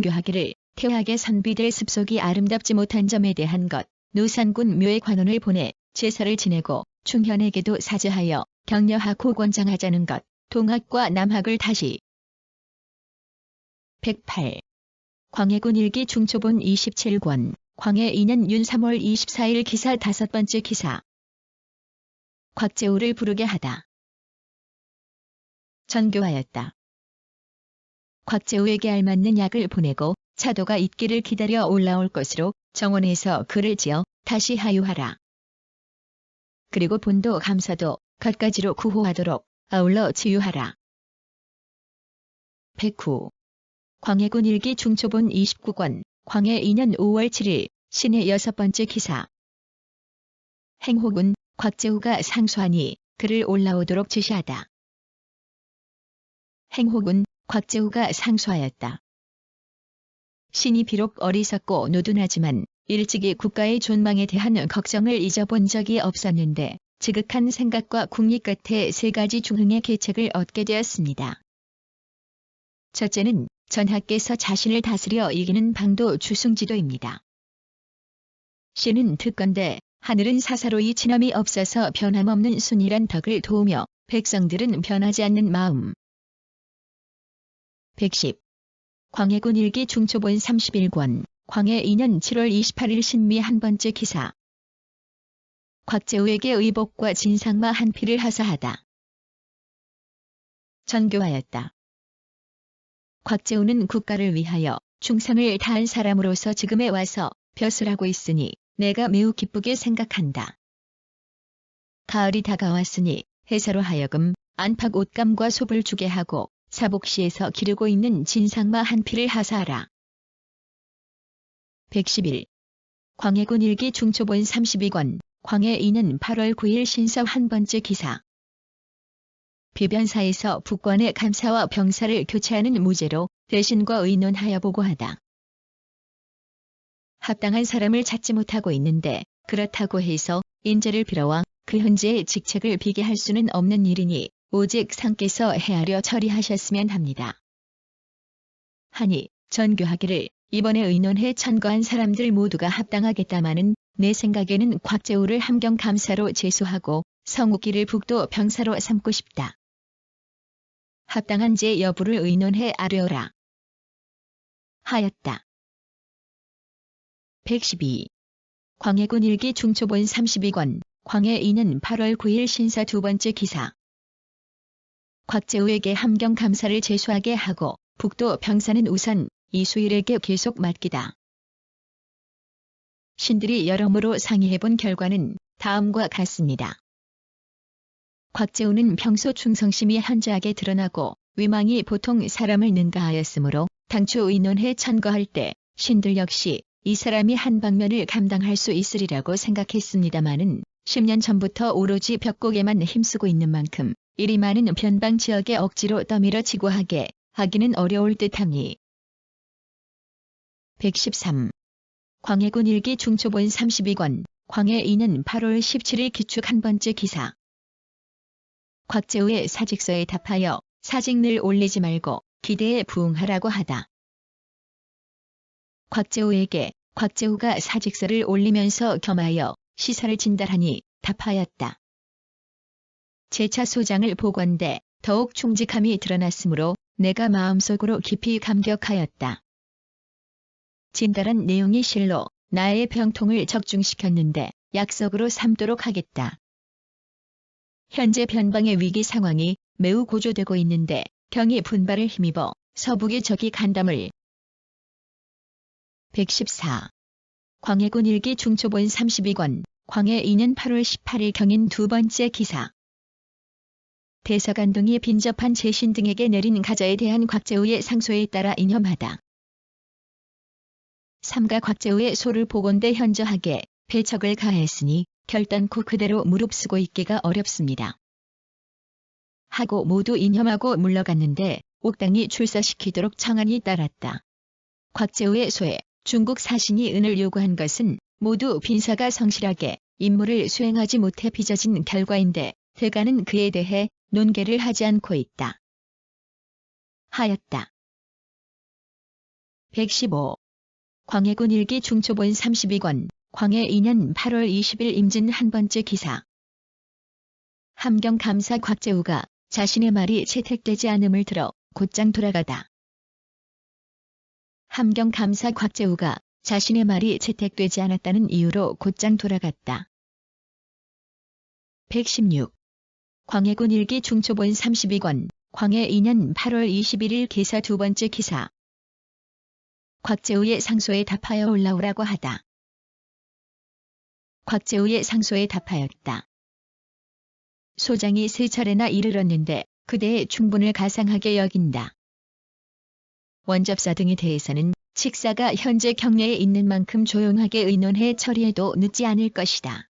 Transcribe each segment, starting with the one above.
전교하기를 태학에 선비될 습속이 아름답지 못한 점에 대한 것. 노산군 묘에 관원을 보내 제사를 지내고 충현에게도 사죄하여 격려하고 권장하자는 것. 동학과 남학을 다시. 108. 광해군 일기 중초본 27권. 광해 2년 윤 3월 24일 기사 5번째 기사. 곽재우를 부르게 하다. 전교하였다. 곽재우에게 알맞는 약을 보내고 차도가 있기를 기다려 올라올 것으로 정원에서 글을 지어 다시 하유하라. 그리고 본도 감사도 갖가지로 구호하도록 아울러 지유하라. 109. 광해군 일기 중초본 29권. 광해 2년 5월 7일 신의 6번째 기사. 행호군 곽재우가 상소하니 그를 올라오도록 지시하다. 행호군 곽재우가 상소하였다. 신이 비록 어리석고 노둔하지만 일찍이 국가의 존망에 대한 걱정을 잊어본 적이 없었는데 지극한 생각과 궁리 끝에 3가지 중흥의 계책을 얻게 되었습니다. 첫째는 전하께서 자신을 다스려 이기는 방도 주승지도입니다. 신은 듣건대 하늘은 사사로이 진함이 없어서 변함없는 순이란 덕을 도우며 백성들은 변하지 않는 마음. 110. 광해군 일기 중초본 31권. 광해 2년 7월 28일 신미 1번째 기사. 곽재우에게 의복과 진상마 한 필을 하사하다. 전교하였다. 곽재우는 국가를 위하여 충성을 다한 사람으로서 지금에 와서 벼슬 하고 있으니 내가 매우 기쁘게 생각한다. 가을이 다가왔으니 해사로 하여금 안팎 옷감과 솝을 주게 하고 사복시에서 기르고 있는 진상마 한 필을 하사하라. 111. 광해군 일기 중초본 32권. 광해 2년 8월 9일 신서 1번째 기사. 비변사에서 북권의 감사와 병사를 교체하는 무제로 대신과 의논하여 보고하다. 합당한 사람을 찾지 못하고 있는데 그렇다고 해서 인재를 빌어와 그 현재의 직책을 비게 할 수는 없는 일이니 오직 상께서 헤아려 처리하셨으면 합니다. 하니 전교하기를 이번에 의논해 천거한 사람들 모두가 합당하겠다마는 내 생각에는 곽재우를 함경감사로 제수하고 성욱기를 북도 병사로 삼고 싶다. 합당한 제 여부를 의논해 아뢰어라. 하였다. 112. 광해군 일기 중초본 32권. 광해 2년 8월 9일 신사 2번째 기사. 곽재우에게 함경감사를 제수하게 하고 북도 병사는 우선 이수일에게 계속 맡기다. 신들이 여러모로 상의해본 결과는 다음과 같습니다. 곽재우는 평소 충성심이 현저하게 드러나고 위망이 보통 사람을 능가하였으므로 당초 의논해 천거할 때 신들 역시 이 사람이 한 방면을 감당할 수 있으리라고 생각했습니다마는 10년 전부터 오로지 벽곡에만 힘쓰고 있는 만큼 이리 많은 변방 지역에 억지로 떠밀어 지고하게 하기는 어려울 듯하니. 113. 광해군 일기 중초본 32권. 광해 2년 8월 17일 기축 1번째 기사. 곽재우의 사직서에 답하여 사직을 올리지 말고 기대에 부응하라고 하다. 곽재우에게 곽재우가 사직서를 올리면서 겸하여 시사를 진달하니 답하였다. 제차 소장을 보건대 더욱 충직함이 드러났으므로 내가 마음속으로 깊이 감격하였다. 진달한 내용이 실로 나의 병통을 적중시켰는데 약속으로 삼도록 하겠다. 현재 변방의 위기 상황이 매우 고조되고 있는데 경이 분발을 힘입어 서북의 적이 간담을. 114. 광해군 일기 중초본 32권. 광해 2년 8월 18일 경인 2번째 기사. 대서간동이 빈접한 제신 등에게 내린 가자에 대한 곽재우의 상소에 따라 이념하다. 삼가 곽재우의 소를 보건대 현저하게 배척을 가했으니 결단코 그대로 무릅쓰고 있기가 어렵습니다. 하고 모두 이념하고 물러갔는데 옥당이 출사시키도록 청안이 따랐다. 곽재우의 소에 중국 사신이 은을 요구한 것은 모두 빈사가 성실하게 임무를 수행하지 못해 빚어진 결과인데 대가는 그에 대해 논계를 하지 않고 있다. 하였다. 115. 광해군 일기 중초본 32권, 광해 2년 8월 20일 임진 한 번째 기사. 함경 감사 곽재우가 자신의 말이 채택되지 않음을 들어 곧장 돌아가다. 함경 감사 곽재우가 자신의 말이 채택되지 않았다는 이유로 곧장 돌아갔다. 116. 광해군 일기 중초본 32권, 광해 2년 8월 21일 기사 두 번째 기사. 곽재우의 상소에 답하여 올라오라고 하다. 곽재우의 상소에 답하였다. 소장이 세 차례나 이르렀는데 그대의 충분을 가상하게 여긴다. 원접사 등에 대해서는 칙사가 현재 경례에 있는 만큼 조용하게 의논해 처리해도 늦지 않을 것이다.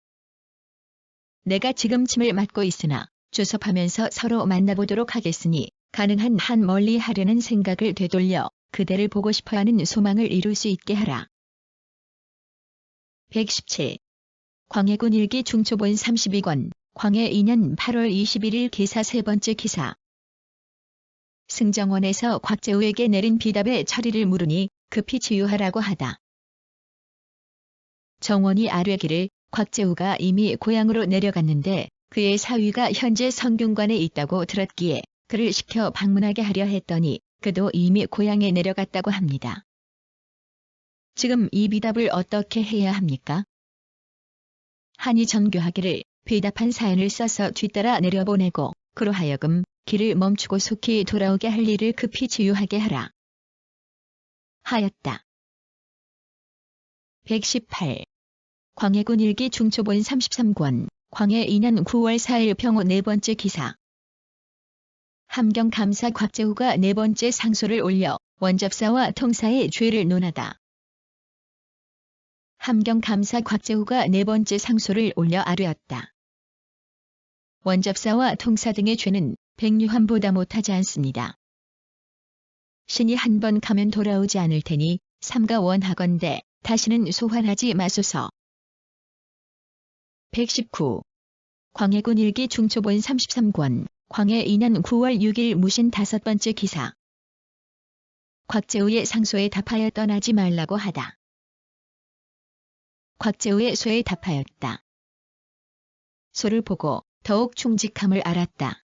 내가 지금 침을 맞고 있으나 주섭하면서 서로 만나보도록 하겠으니 가능한 한 멀리 하려는 생각을 되돌려 그대를 보고 싶어하는 소망을 이룰 수 있게 하라. 117. 광해군 일기 중초본 32권, 광해 2년 8월 21일 기사 세 번째 기사. 승정원에서 곽재우에게 내린 비답의 처리를 물으니 급히 치유하라고 하다. 정원이 아뢰기를 곽재우가 이미 고향으로 내려갔는데 그의 사위가 현재 성균관에 있다고 들었기에 그를 시켜 방문하게 하려 했더니 그도 이미 고향에 내려갔다고 합니다. 지금 이 비답을 어떻게 해야 합니까? 하니 전교하기를 비답한 사연을 써서 뒤따라 내려보내고 그로 하여금 길을 멈추고 속히 돌아오게 할 일을 급히 치유하게 하라. 하였다. 118. 광해군 일기 중초본 33권, 광해 2년 9월 4일 병호 네 번째 기사. 함경 감사 곽재우가 네 번째 상소를 올려 원접사와 통사의 죄를 논하다. 함경 감사 곽재우가 네 번째 상소를 올려 아뢰었다. 원접사와 통사 등의 죄는 백류함보다 못하지 않습니다. 신이 한 번 가면 돌아오지 않을 테니 삼가 원하건대 다시는 소환하지 마소서. 119. 광해군 일기 중초본 33권, 광해 2년 9월 6일 무신 다섯 번째 기사. 곽재우의 상소에 답하여 떠나지 말라고 하다. 곽재우의 소에 답하였다. 소를 보고 더욱 충직함을 알았다.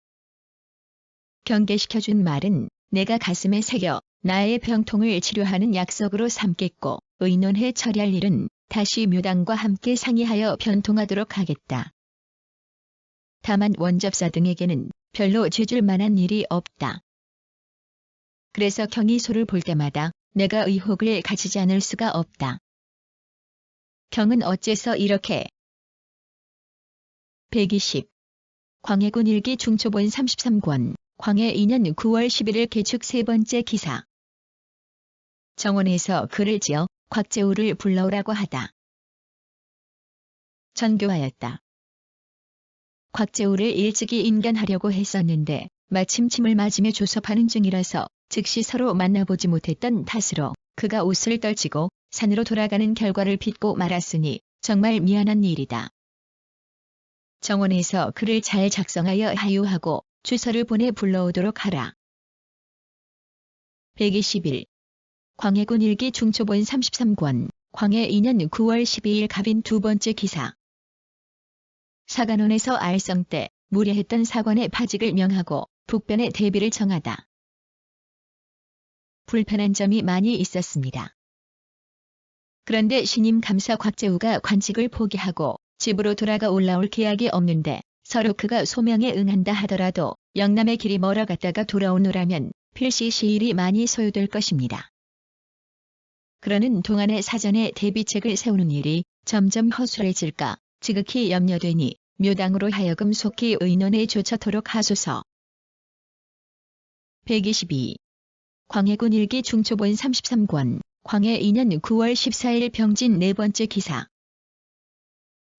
경계시켜준 말은 내가 가슴에 새겨 나의 병통을 치료하는 약속으로 삼겠고 의논해 처리할 일은 다시 묘당과 함께 상의하여 변통하도록 하겠다. 다만 원접사 등에게는 별로 죄줄 만한 일이 없다. 그래서 경이 소를 볼 때마다 내가 의혹을 가지지 않을 수가 없다. 경은 어째서 이렇게. 120. 광해군 일기 중초본 33권, 광해 2년 9월 11일 개축 세 번째 기사. 정원에서 글을 지어 곽재우를 불러오라고 하다. 전교하였다. 곽재우를 일찍이 인견하려고 했었는데 마침 침을 맞으며 조섭하는 중이라서 즉시 서로 만나보지 못했던 탓으로 그가 옷을 떨치고 산으로 돌아가는 결과를 빚고 말았으니 정말 미안한 일이다. 정원에서 글을 잘 작성하여 하유하고 주서를 보내 불러오도록 하라. 121. 광해군 일기 중초본 33권, 광해 2년 9월 12일 갑인 두 번째 기사. 사간원에서 알성 때 무례했던 사관의 파직을 명하고 북변의 대비를 정하다. 불편한 점이 많이 있었습니다. 그런데 신임 감사 곽재우가 관직을 포기하고 집으로 돌아가 올라올 계약이 없는데 서로 그가 소명에 응한다 하더라도 영남의 길이 멀어 갔다가 돌아오노라면 필시 시일이 많이 소요될 것입니다. 그러는 동안에 사전에 대비책을 세우는 일이 점점 허술해질까 지극히 염려되니 묘당으로 하여금 속히 의논에 조처토록 하소서. 122. 광해군 일기 중초본 33권, 광해 2년 9월 14일 병진 네 번째 기사.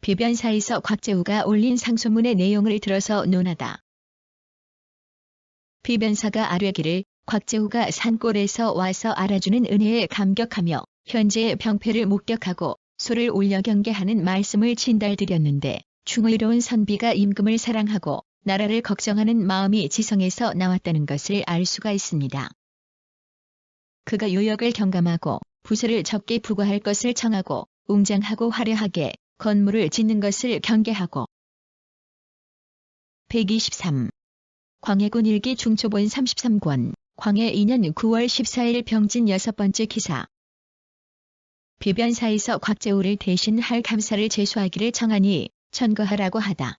비변사에서 곽재우가 올린 상소문의 내용을 들어서 논하다. 비변사가 아뢰기를 곽재우가 산골에서 와서 알아주는 은혜에 감격하며 현재의 병폐를 목격하고 소를 올려 경계하는 말씀을 진달드렸는데 충의로운 선비가 임금을 사랑하고 나라를 걱정하는 마음이 지성에서 나왔다는 것을 알 수가 있습니다. 그가 요역을 경감하고 부서를 적게 부과할 것을 청하고 웅장하고 화려하게 건물을 짓는 것을 경계하고 123. 광해군 일기 중초본 33권 광해 2년 9월 14일 병진 6번째 기사. 비변사에서 곽재우를 대신할 감사를 제수하기를 청하니 천거하라고 하다.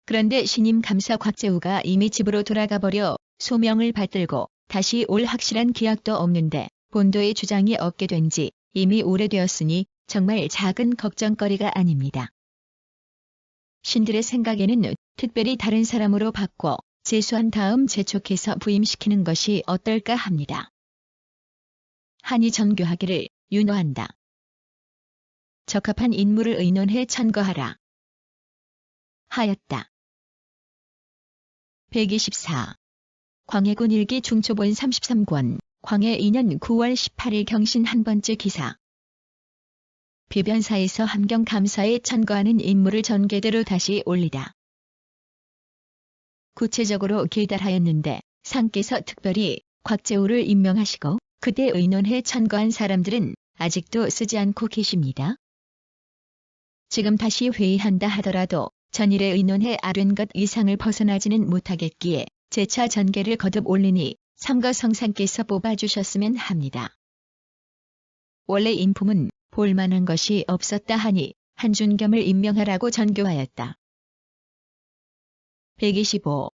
그런데 신임 감사 곽재우가 이미 집으로 돌아가 버려 소명을 받들고 다시 올 확실한 기약도 없는데 본도의 주장이 없게 된 지 이미 오래되었으니 정말 작은 걱정거리가 아닙니다. 신들의 생각에는 특별히 다른 사람으로 바꿔 제수한 다음 재촉해서 부임시키는 것이 어떨까 합니다. 한이 전교하기를 윤호한다. 적합한 인물을 의논해 천거하라. 하였다. 124. 광해군 일기 중초본 33권 광해 2년 9월 18일 경신 한 번째 기사. 비변사에서 함경 감사에 천거하는 인물을 전계대로 다시 올리다. 구체적으로 계달하였는데 상께서 특별히 곽재우를 임명하시고 그때 의논해 천거한 사람들은 아직도 쓰지 않고 계십니다. 지금 다시 회의한다 하더라도 전일에 의논해 아뢰는 것 이상을 벗어나지는 못하겠기에 재차 전계를 거듭 올리니 삼가 성상께서 뽑아주셨으면 합니다. 원래 인품은 볼만한 것이 없었다 하니 한준겸을 임명하라고 전교하였다. 125.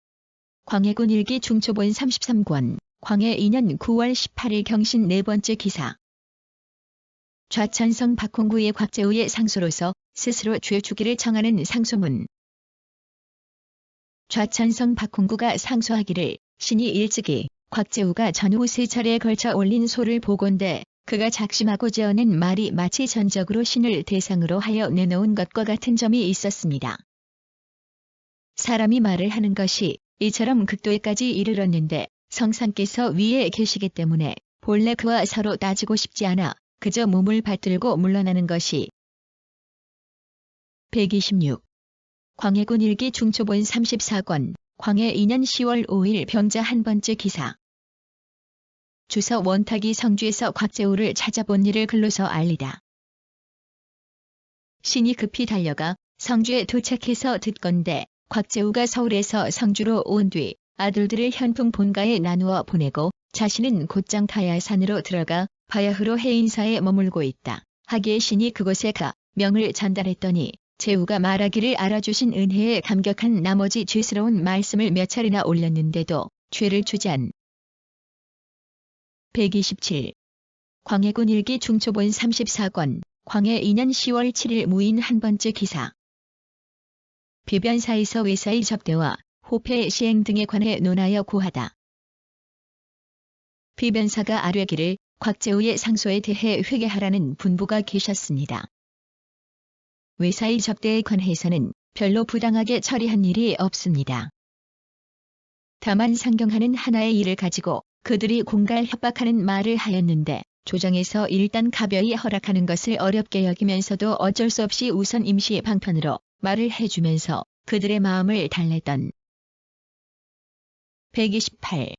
광해군 일기 중초본 33권 광해 2년 9월 18일 경신 네 번째 기사. 좌천성 박홍구의 곽재우의 상소로서 스스로 죄주기를 청하는 상소문. 좌천성 박홍구가 상소하기를 신이 일찍이 곽재우가 전후 3차례에 걸쳐 올린 소를 보건대 그가 작심하고 지어낸 말이 마치 전적으로 신을 대상으로 하여 내놓은 것과 같은 점이 있었습니다. 사람이 말을 하는 것이 이처럼 극도에까지 이르렀는데 성상께서 위에 계시기 때문에 본래 그와 서로 따지고 싶지 않아 그저 몸을 받들고 물러나는 것이. 126. 광해군 일기 중초본 34권 광해 2년 10월 5일 병자 한 번째 기사. 주서 원탁이 성주에서 곽재우를 찾아본 일을 글로서 알리다. 신이 급히 달려가 성주에 도착해서 듣건대 곽재우가 서울에서 성주로 온 뒤 아들들을 현풍 본가에 나누어 보내고 자신은 곧장 가야산으로 들어가 바야흐로 해인사에 머물고 있다 하기에 신이 그곳에 가 명을 전달했더니 재우가 말하기를 알아주신 은혜에 감격한 나머지 죄스러운 말씀을 몇 차례나 올렸는데도 죄를 주지 않. 127. 광해군 일기 중초본 34권 광해 2년 10월 7일 무인 한 번째 기사. 비변사에서 외사의 접대와 호패 시행 등에 관해 논하여 고하다. 비변사가 아뢰기를 곽재우의 상소에 대해 회개하라는 분부가 계셨습니다. 외사의 접대에 관해서는 별로 부당하게 처리한 일이 없습니다. 다만 상경하는 하나의 일을 가지고 그들이 공갈 협박하는 말을 하였는데 조정에서 일단 가벼이 허락하는 것을 어렵게 여기면서도 어쩔 수 없이 우선 임시 방편으로 말을 해주면서 그들의 마음을 달랬던. 128.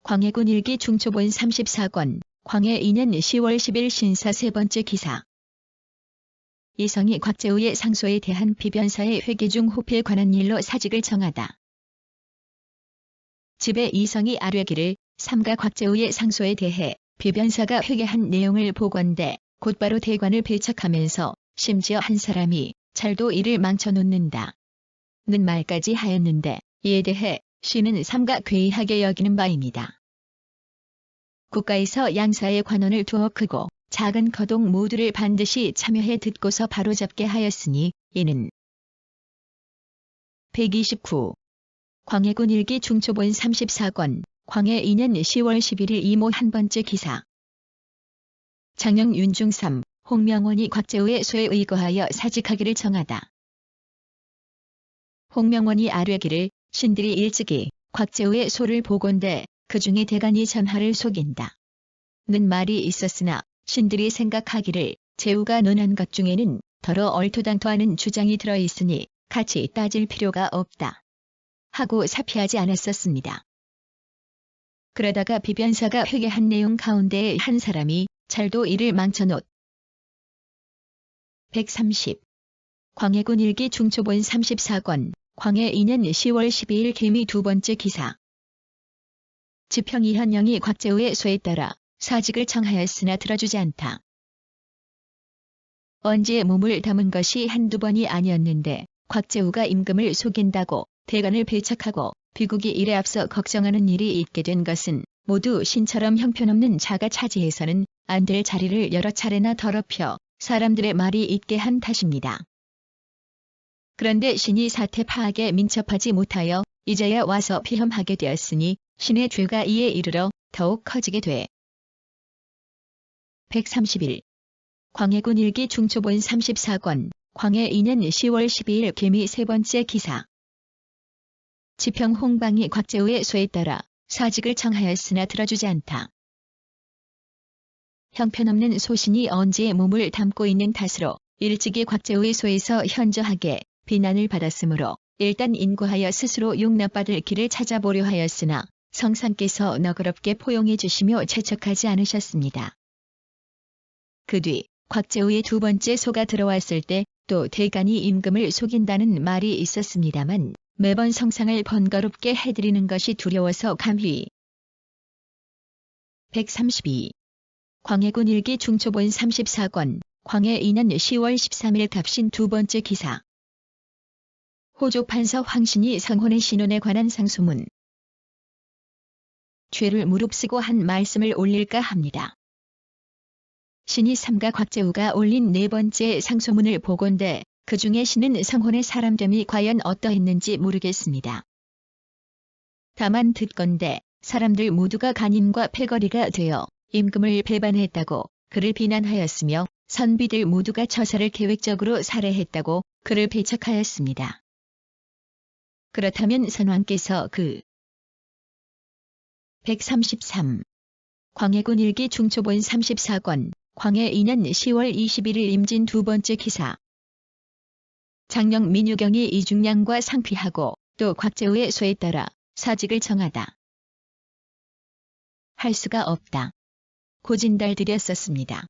광해군 일기 중초본 34권 광해 2년 10월 10일 신사 세 번째 기사. 이성이 곽재우의 상소에 대한 비변사의 회계 중 호패에 관한 일로 사직을 정하다. 집에 이성이 아뢰기를 삼가 곽재우의 상소에 대해 비변사가 회개한 내용을 보건대 곧바로 대관을 배척하면서 심지어 한 사람이 잘도 이를 망쳐놓는다 는 말까지 하였는데 이에 대해 시는 삼가 괴이하게 여기는 바입니다. 국가에서 양사의 관원을 두어 크고 작은 거동 모두를 반드시 참여해 듣고서 바로잡게 하였으니 이는. 129. 광해군 일기 중초본 34권 광해 2년 10월 11일 이모 한 번째 기사. 장영 윤중3 홍명원이 곽재우의 소에 의거하여 사직하기를 정하다. 홍명원이 아뢰기를 신들이 일찍이 곽재우의 소를 보건대 그 중에 대간이 전하를 속인다 는 말이 있었으나 신들이 생각하기를 재우가 논한 것 중에는 더러 얼토당토하는 주장이 들어있으니 같이 따질 필요가 없다 하고 사피하지 않았었습니다. 그러다가 비변사가 회개한 내용 가운데에 한 사람이 잘도 이를 망쳐놓. 130. 광해군 일기 중초본 34권, 광해 2년 10월 12일 개미 두 번째 기사. 지평 이현영이 곽재우의 소에 따라 사직을 청하였으나 들어주지 않다. 언지에 몸을 담은 것이 한두 번이 아니었는데 곽재우가 임금을 속인다고 대간을 배척하고 비국이 이래 앞서 걱정하는 일이 있게 된 것은 모두 신처럼 형편없는 자가 차지해서는 안 될 자리를 여러 차례나 더럽혀 사람들의 말이 있게 한 탓입니다. 그런데 신이 사태 파악에 민첩하지 못하여 이제야 와서 피험하게 되었으니 신의 죄가 이에 이르러 더욱 커지게 돼. 131. 광해군 일기 중초본 34권, 광해 2년 10월 12일 개미 세 번째 기사. 지평 홍방이 곽재우의 소에 따라 사직을 청하였으나 들어주지 않다. 형편없는 소신이 언지에 몸을 담고 있는 탓으로 일찍이 곽재우의 소에서 현저하게 비난을 받았으므로 일단 인고하여 스스로 용납받을 길을 찾아보려 하였으나 성상께서 너그럽게 포용해 주시며 채척하지 않으셨습니다. 그 뒤 곽재우의 두 번째 소가 들어왔을 때 또 대간이 임금을 속인다는 말이 있었습니다만 매번 성상을 번거롭게 해드리는 것이 두려워서 감히. 132. 광해군 일기 중초본 34권, 광해 2년 10월 13일 갑신 두 번째 기사. 호조 판서 황신이 성혼의 신혼에 관한 상소문. 죄를 무릅쓰고 한 말씀을 올릴까 합니다. 신이 삼가 곽재우가 올린 네 번째 상소문을 보건대 그 중에 신은 성혼의 사람됨이 과연 어떠했는지 모르겠습니다. 다만 듣건대 사람들 모두가 간인과 패거리가 되어 임금을 배반했다고 그를 비난하였으며 선비들 모두가 처사를 계획적으로 살해했다고 그를 배척하였습니다. 그렇다면 선왕께서 그 133. 광해군 일기 중초본 34권, 광해 2년 10월 21일 임진 두 번째 기사. 장령 민유경이 이중량과 상피하고 또 곽재우의 소에 따라 사직을 정하다. 할 수가 없다. 고진달드렸었습니다.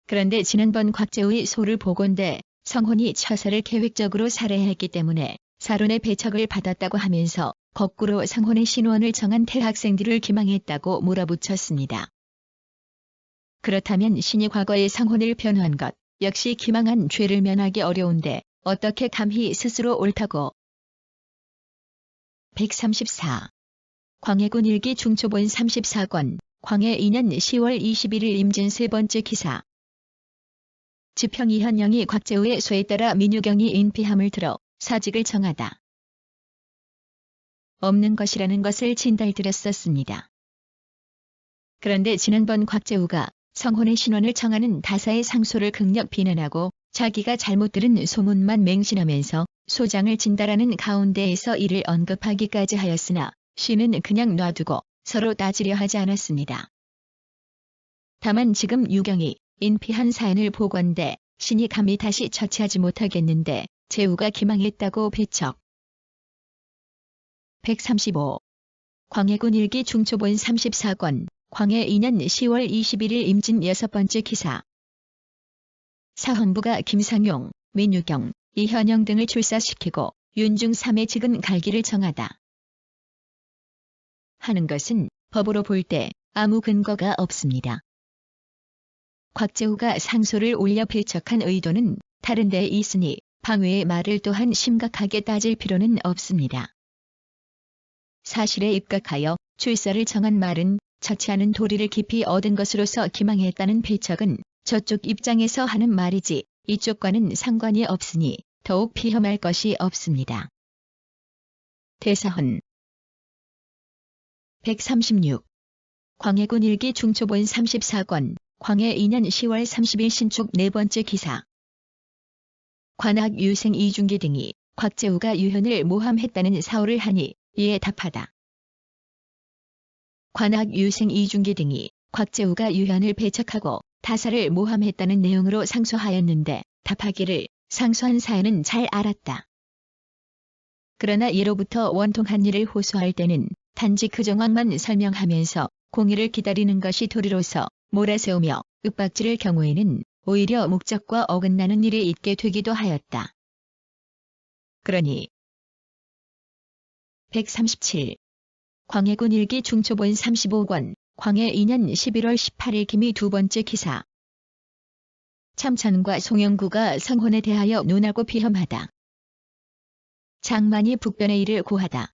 그런데 지난번 곽재우의 소를 보건대 성혼이 처사를 계획적으로 살해했기 때문에 사론의 배척을 받았다고 하면서 거꾸로 성혼의 신원을 정한 태학생들을 기망했다고 몰아붙였습니다. 그렇다면 신이 과거의 성혼을 변호한 것 역시 기망한 죄를 면하기 어려운데 어떻게 감히 스스로 옳다고. 134. 광해군 일기 중초본 34권, 광해 2년 10월 21일 임진 세 번째 기사. 지평 이현영이 곽재우의 소에 따라 민유경이 인피함을 들어 사직을 정하다. 없는 것이라는 것을 진달드렸었습니다. 그런데 지난번 곽재우가 성혼의 신원을 정하는 다사의 상소를 극력 비난하고 자기가 잘못 들은 소문만 맹신하면서 소장을 진달하는 가운데에서 이를 언급하기까지 하였으나 신은 그냥 놔두고 서로 따지려 하지 않았습니다. 다만 지금 유경이 인피한 사연을 보건대 신이 감히 다시 처치하지 못하겠는데 재우가 기망했다고 배척. 135. 광해군 일기 중초본 34권, 광해 2년 10월 21일 임진 여섯 번째 기사. 사헌부가 김상용, 민유경, 이현영 등을 출사시키고 윤중 3의 직은 갈기를 정하다. 하는 것은 법으로 볼 때 아무 근거가 없습니다. 곽재우가 상소를 올려 배척한 의도는 다른 데 있으니 방외의 말을 또한 심각하게 따질 필요는 없습니다. 사실에 입각하여 출사를 정한 말은 처치하는 도리를 깊이 얻은 것으로서 기망했다는 배척은 저쪽 입장에서 하는 말이지 이쪽과는 상관이 없으니 더욱 피험할 것이 없습니다. 대사헌. 136. 광해군 일기 중초본 34권, 광해 2년 10월 30일 신축 네 번째 기사. 관악 유생 이중기 등이 곽재우가 유현을 모함했다는 사오를 하니 이에 답하다. 관악 유생 이중기 등이 곽재우가 유현을 배척하고 다사를 모함했다는 내용으로 상소하였는데 답하기를 상소한 사연은 잘 알았다. 그러나 예로부터 원통한 일을 호소할 때는 단지 그 정황만 설명하면서 공의를 기다리는 것이 도리로서 몰아세우며 윽박지를 경우에는 오히려 목적과 어긋나는 일이 있게 되기도 하였다. 그러니 137. 광해군 일기 중초본 35권 광해 2년 11월 18일 김이 두 번째 기사. 참찬과 송영구가 성혼에 대하여 논하고 비험하다. 장만이 북변의 일을 고하다.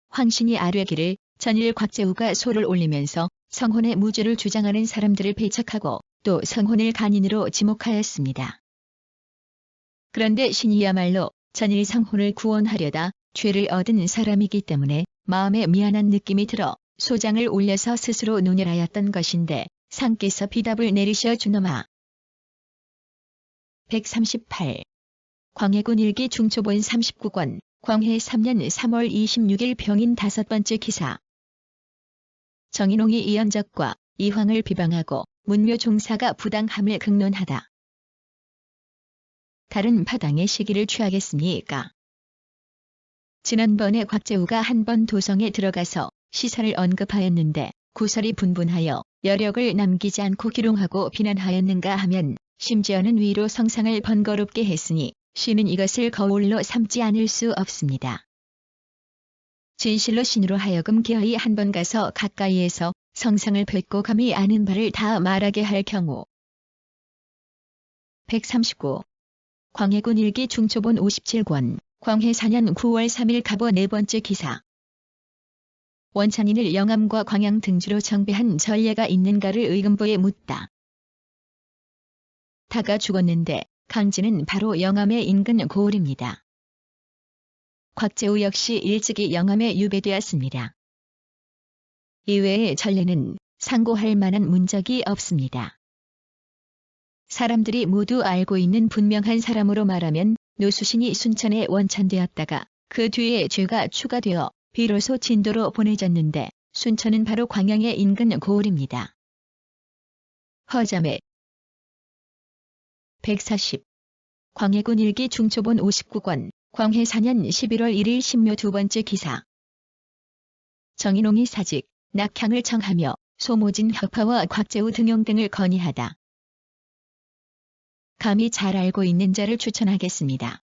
황신이 아뢰기를 전일 곽재우가 소를 올리면서 성혼의 무죄를 주장하는 사람들을 배척하고 또 성혼을 간인으로 지목하였습니다. 그런데 신이야말로 전일 성혼을 구원하려다 죄를 얻은 사람이기 때문에 마음에 미안한 느낌이 들어 소장을 올려서 스스로 논혈하였던 것인데 상께서 비답을 내리셔 주노마. 138. 광해군 일기 중초본 39권 광해 3년 3월 26일 병인 다섯 번째 기사. 정인홍이 이연적과 이황을 비방하고 문묘 종사가 부당함을 극론하다. 다른 파당의 시기를 취하겠습니까? 지난번에 곽재우가 한 번 도성에 들어가서 시사를 언급하였는데 구설이 분분하여 여력을 남기지 않고 기롱하고 비난하였는가 하면 심지어는 위로 성상을 번거롭게 했으니 신은 이것을 거울로 삼지 않을 수 없습니다. 진실로 신으로 하여금 기어이 한 번 가서 가까이에서 성상을 뵙고 감히 아는 바를 다 말하게 할 경우. 139. 광해군 일기 중초본 57권 광해 4년 9월 3일 갑오 네 번째 기사. 원찬인을 영암과 광양 등지로 정배한 전례가 있는가를 의금부에 묻다. 다가 죽었는데 강진은 바로 영암의 인근 고을입니다. 곽재우 역시 일찍이 영암에 유배되었습니다. 이외의 전례는 상고할 만한 문적이 없습니다. 사람들이 모두 알고 있는 분명한 사람으로 말하면 노수신이 순천에 원찬되었다가 그 뒤에 죄가 추가되어 비로소 진도로 보내졌는데 순천은 바로 광양의 인근 고을입니다. 허자매 140. 광해군 일기 중초본 59권 광해 4년 11월 1일 신묘 두 번째 기사. 정인홍이 사직, 낙향을 청하며 소모진 혁파와 곽재우 등용 등을 건의하다. 감히 잘 알고 있는 자를 추천하겠습니다.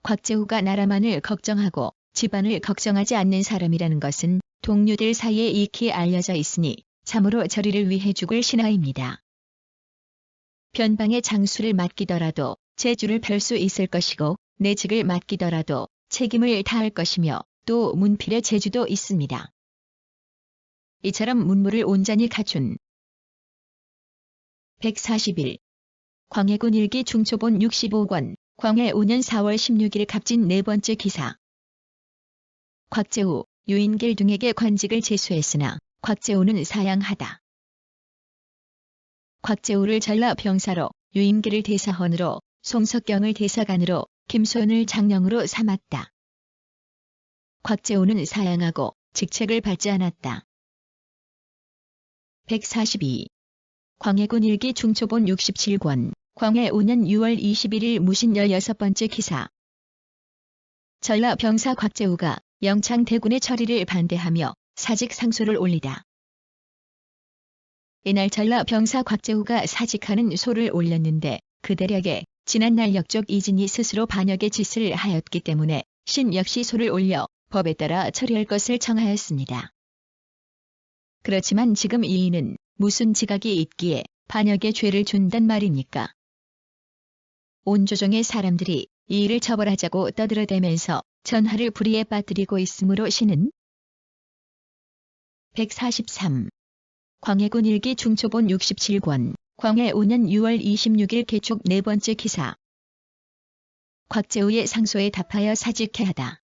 곽재우가 나라만을 걱정하고 집안을 걱정하지 않는 사람이라는 것은 동료들 사이에 익히 알려져 있으니 참으로 저리를 위해 죽을 신하입니다. 변방의 장수를 맡기더라도 재주를 펼 수 있을 것이고 내직을 맡기더라도 책임을 다할 것이며 또 문필의 재주도 있습니다. 이처럼 문무를 온전히 갖춘 141. 광해군 일기 중초본 65권 광해 5년 4월 16일 갑진 네 번째 기사. 곽재우, 유인길 등에게 관직을 제수했으나 곽재우는 사양하다. 곽재우를 전라 병사로, 유인길을 대사헌으로, 송석경을 대사관으로, 김소연을 장령으로 삼았다. 곽재우는 사양하고 직책을 받지 않았다. 142. 광해군 일기 중초본 67권 광해 5년 6월 21일 무신 16번째 기사. 전라 병사 곽재우가 영창 대군의 처리를 반대하며 사직 상소를 올리다. 이날 전라 병사 곽재우가 사직하는 소를 올렸는데 그 대략에 지난날 역적 이진이 스스로 반역의 짓을 하였기 때문에 신 역시 소를 올려 법에 따라 처리할 것을 청하였습니다. 그렇지만 지금 이인은 무슨 지각이 있기에 반역의 죄를 준단 말입니까? 온 조정의 사람들이 이 일을 처벌하자고 떠들어대면서 전하를 불의에 빠뜨리고 있으므로 신은 143. 광해군 일기 중초본 67권 광해 5년 6월 26일 개촉 네 번째 기사. 곽재우의 상소에 답하여 사직해 하다.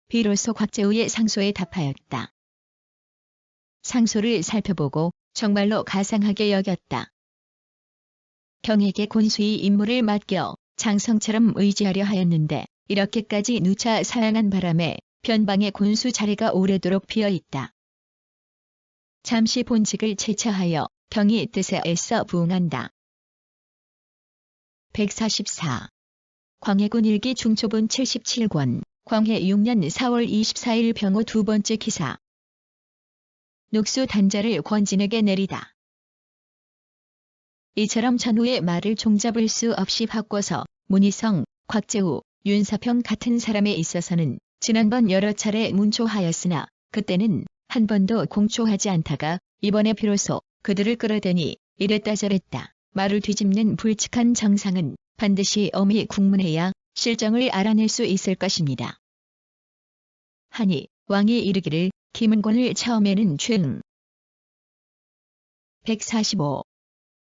비로소 곽재우의 상소에 답하였다. 상소를 살펴보고 정말로 가상하게 여겼다. 경에게 곤수의 임무를 맡겨 장성처럼 의지하려 하였는데 이렇게까지 누차 사양한 바람에 변방의 곤수 자리가 오래도록 비어있다. 잠시 본직을 채차하여 경이 뜻에 애써 부응한다. 144. 광해군 일기 중초본 77권 광해 6년 4월 24일 병호 두 번째 기사. 녹수 단자를 권진에게 내리다. 이처럼 전후의 말을 종잡을 수 없이 바꿔서 문희성, 곽재우, 윤사평 같은 사람에 있어서는 지난번 여러 차례 문초하였으나 그때는 한 번도 공초하지 않다가 이번에 비로소 그들을 끌어대니 이랬다 저랬다 말을 뒤집는 불측한 정상은 반드시 엄히 국문해야 실정을 알아낼 수 있을 것입니다. 하니 왕이 이르기를 김은권을 처음에는 죄응. 145.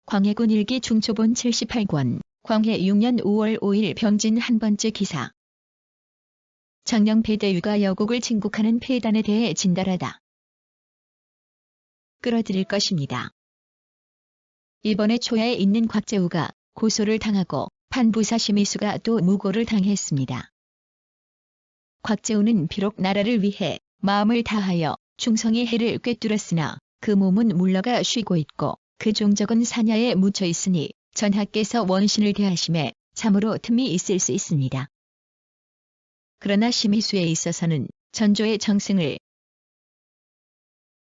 광해군 일기 중초본 78권, 광해 6년 5월 5일 병진 한 번째 기사. 장령패대위가 여국을 침국하는 폐단에 대해 진달하다. 끌어들일 것입니다. 이번에 초야에 있는 곽재우가 고소를 당하고 판부사 심의수가 또 무고를 당했습니다. 곽재우는 비록 나라를 위해 마음을 다하여 충성의 해를 꿰뚫었으나 그 몸은 물러가 쉬고 있고 그 종적은 사냐에 묻혀 있으니 전하께서 원신을 대하심에 참으로 틈이 있을 수 있습니다. 그러나 심의수에 있어서는 전조의 정승을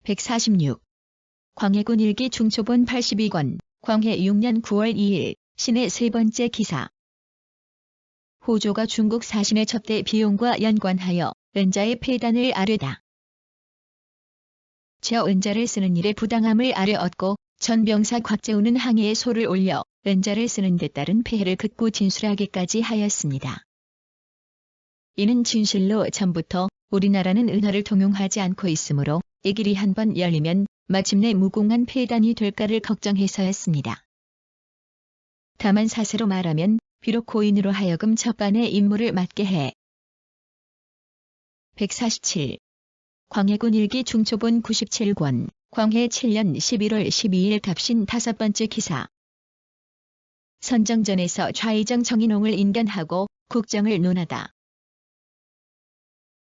146. 광해군 일기 중초본 82권, 광해 6년 9월 2일, 신의 세 번째 기사. 호조가 중국 사신의 접대 비용과 연관하여 은자의 폐단을 아뢰다. 저 은자를 쓰는 일에 부당함을 아뢰었고 전병사 곽재우는 항해에 소를 올려 은자를 쓰는 데 따른 폐해를 긋고 진술하기까지 하였습니다. 이는 진실로 전부터 우리나라는 은화를 통용하지 않고 있으므로 이 길이 한번 열리면 마침내 무공한 폐단이 될까를 걱정해서였습니다. 다만 사세로 말하면 비록 고인으로 하여금 첫반의 임무를 맡게 해. 147. 광해군 일기 중초본 97권, 광해 7년 11월 12일 갑신 다섯 번째 기사. 선정전에서 좌의정 정인홍을 인간하고 국정을 논하다.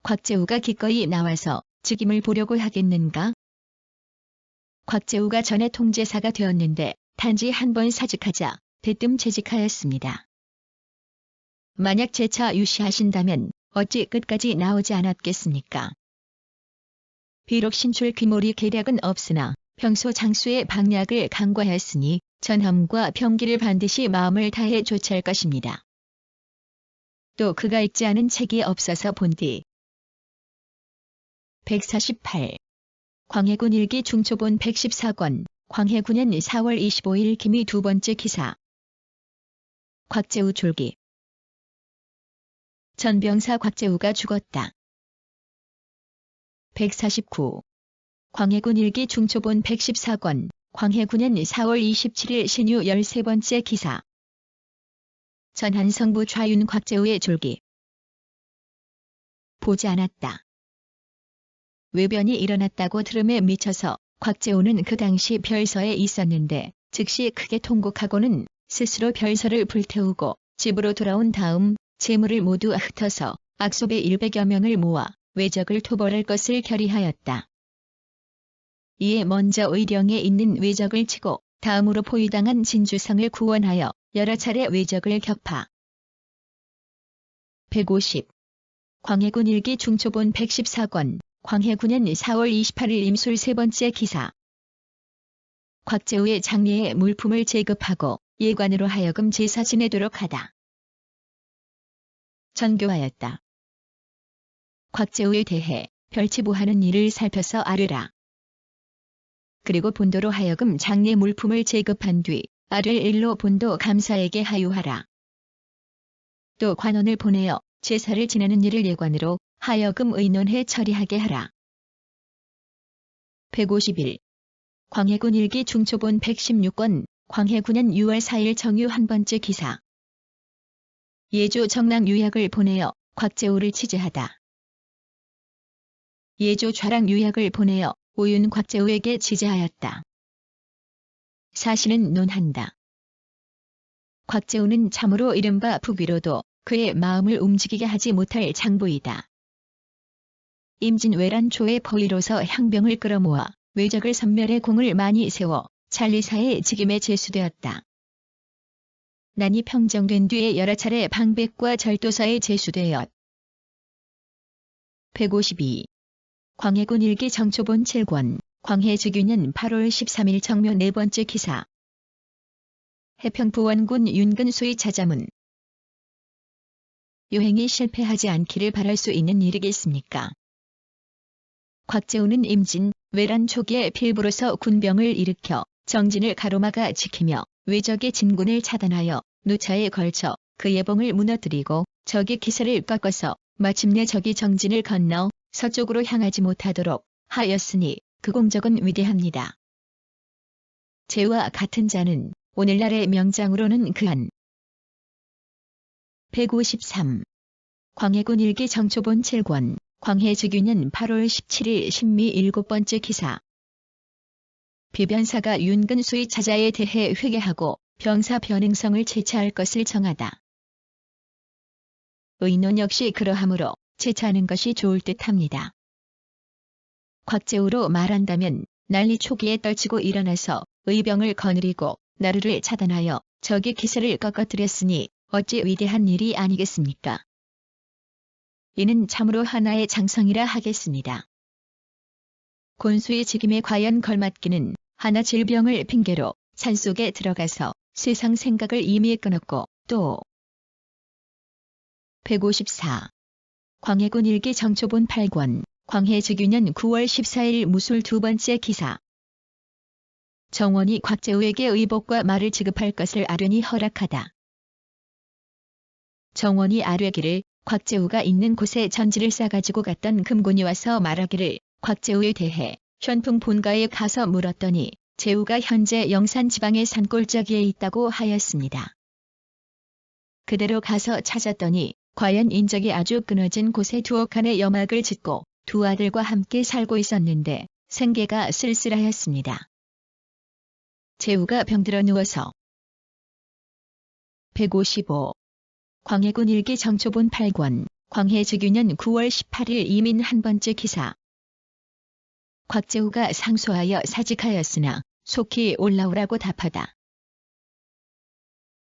곽재우가 기꺼이 나와서 즉임을 보려고 하겠는가? 곽재우가 전에 통제사가 되었는데 단지 한 번 사직하자 대뜸 재직하였습니다. 만약 재차 유시하신다면 어찌 끝까지 나오지 않았겠습니까? 비록 신출 귀몰이 계략은 없으나 평소 장수의 방략을 간과했으니 전함과 병기를 반드시 마음을 다해 조치할 것입니다. 또 그가 읽지 않은 책이 없어서 본디. 148. 광해군 일기 중초본 114권, 광해 9년 4월 25일 김희 두 번째 기사. 곽재우 졸기. 전병사 곽재우가 죽었다. 149. 광해군 일기 중초본 114권, 광해 9년 4월 27일 신유 13번째 기사. 전한성부 좌윤 곽재우의 졸기. 보지 않았다. 외변이 일어났다고 들음에 미쳐서 곽재우는 그 당시 별서에 있었는데 즉시 크게 통곡하고는 스스로 별서를 불태우고 집으로 돌아온 다음 재물을 모두 흩어서 악소배 100여 명을 모아 외적을 토벌할 것을 결의하였다. 이에 먼저 의령에 있는 외적을 치고 다음으로 포위당한 진주성을 구원하여 여러 차례 외적을 격파. 150. 광해군 일기 중초본 114권, 광해 9년 4월 28일 임술 세 번째 기사. 곽재우의 장례에 물품을 제급하고 예관으로 하여금 제사 지내도록 하다. 전교하였다. 곽재우에 대해 별치부하는 일을 살펴서 아뢰라. 그리고 본도로 하여금 장례 물품을 제급한 뒤 아를 일로 본도 감사에게 하유하라. 또 관원을 보내어 제사를 지내는 일을 예관으로 하여금 의논해 처리하게 하라. 151. 광해군 일기 중초본 116권, 광해 9년 6월 4일 정유 한 번째 기사. 예조 정랑 유약을 보내어 곽재우를 치제하다. 예조 좌랑 유약을 보내어 오윤 곽재우에게 지제하였다. 사실은 논한다. 곽재우는 참으로 이른바 북위로도 그의 마음을 움직이게 하지 못할 장부이다. 임진 외란 초의 포위로서 향병을 끌어모아 외적을 섬멸의 공을 많이 세워 잔리사의 직임에 제수되었다. 난이 평정된 뒤에 여러 차례 방백과 절도사에 제수되었 152. 광해군 일기 정초본 7권, 광해직유년 8월 13일 정묘 4번째 기사. 해평부원군 윤근수의 자자문. 요행이 실패하지 않기를 바랄 수 있는 일이겠습니까? 곽재우는 임진, 외란 초기에 필부로서 군병을 일으켜 정진을 가로막아 지키며 외적의 진군을 차단하여 누차에 걸쳐 그 예봉을 무너뜨리고 적의 기세를 꺾어서 마침내 적이 정진을 건너 서쪽으로 향하지 못하도록 하였으니 그 공적은 위대합니다. 제와 같은 자는 오늘날의 명장으로는 그한. 153. 광해군 일기 정초본 7권, 광해직유년 8월 17일 신미 7번째 기사. 비변사가 윤근수의 자자에 대해 회개하고 병사 변행성을 채차할 것을 정하다. 의논 역시 그러하므로 채차하는 것이 좋을 듯합니다. 곽재우로 말한다면 난리 초기에 떨치고 일어나서 의병을 거느리고 나루를 차단하여 적의 기세를 꺾어뜨렸으니 어찌 위대한 일이 아니겠습니까? 이는 참으로 하나의 장성이라 하겠습니다. 곤수의 직임에 과연 걸맞기는 하나 질병을 핑계로 산속에 들어가서 세상 생각을 이미 끊었고 또 154. 광해군 일기 정초본 8권, 광해직유년 9월 14일 무술 2번째 기사. 정원이 곽재우에게 의복과 말을 지급할 것을 아련히 허락하다. 정원이 아뢰기를 곽재우가 있는 곳에 전지를 싸가지고 갔던 금군이 와서 말하기를 곽재우에 대해 현풍 본가에 가서 물었더니 재우가 현재 영산 지방의 산골짜기에 있다고 하였습니다. 그대로 가서 찾았더니 과연 인적이 아주 끊어진 곳에 두어 칸의 여막을 짓고 두 아들과 함께 살고 있었는데 생계가 쓸쓸하였습니다. 재우가 병들어 누워서 155. 광해군 일기 정초본 8권, 광해직유년 9월 18일 이민 1번째 기사. 곽재우가 상소하여 사직하였으나 속히 올라오라고 답하다.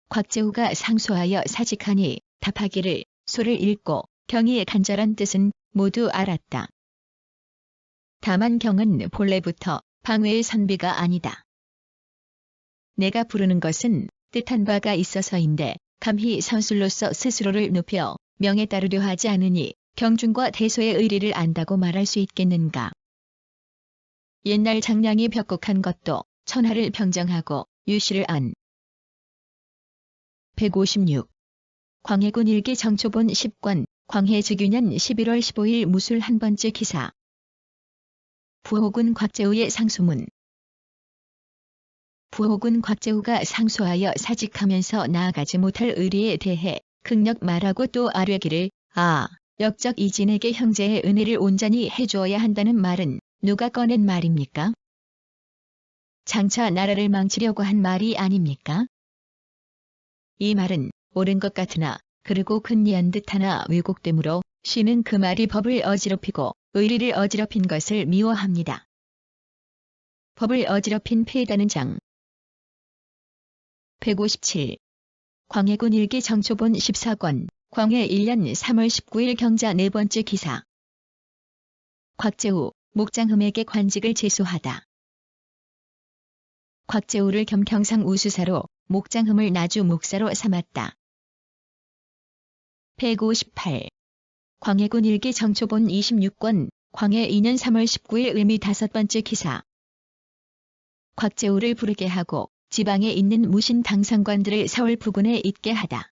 곽재우가 상소하여 사직하니 답하기를 소를 읽고 경이 간절한 뜻은 모두 알았다. 다만 경은 본래부터 방외의 선비가 아니다. 내가 부르는 것은 뜻한 바가 있어서인데 감히 선술로서 스스로를 높여 명에 따르려 하지 않으니 경중과 대소의 의리를 안다고 말할 수 있겠는가. 옛날 장량이 벽곡한 것도 천하를 평정하고 유시를 안. 156. 광해군 일기 정초본 10권, 광해직유년 11월 15일 무술 1번째 기사. 부호군 곽재우의 상소문. 부호군 곽재우가 상소하여 사직하면서 나아가지 못할 의리에 대해 극력 말하고 또 아뢰기를 역적 이진에게 형제의 은혜를 온전히 해주어야 한다는 말은 누가 꺼낸 말입니까? 장차 나라를 망치려고 한 말이 아닙니까? 이 말은 옳은 것 같으나 그리고 근리한 듯하나 왜곡되므로 시는 그 말이 법을 어지럽히고 의리를 어지럽힌 것을 미워합니다. 법을 어지럽힌 폐단은 장. 157. 광해군 일기 정초본 14권, 광해 1년 3월 19일 경자 4번째 기사. 곽재우, 목장흠에게 관직을 제소하다. 곽재우를 겸 경상 우수사로 목장흠을 나주 목사로 삼았다. 158. 광해군 일기 정초본 26권, 광해 2년 3월 19일 을미 5번째 기사. 곽재우를 부르게 하고 지방에 있는 무신 당상관들을 서울 부군에 있게 하다.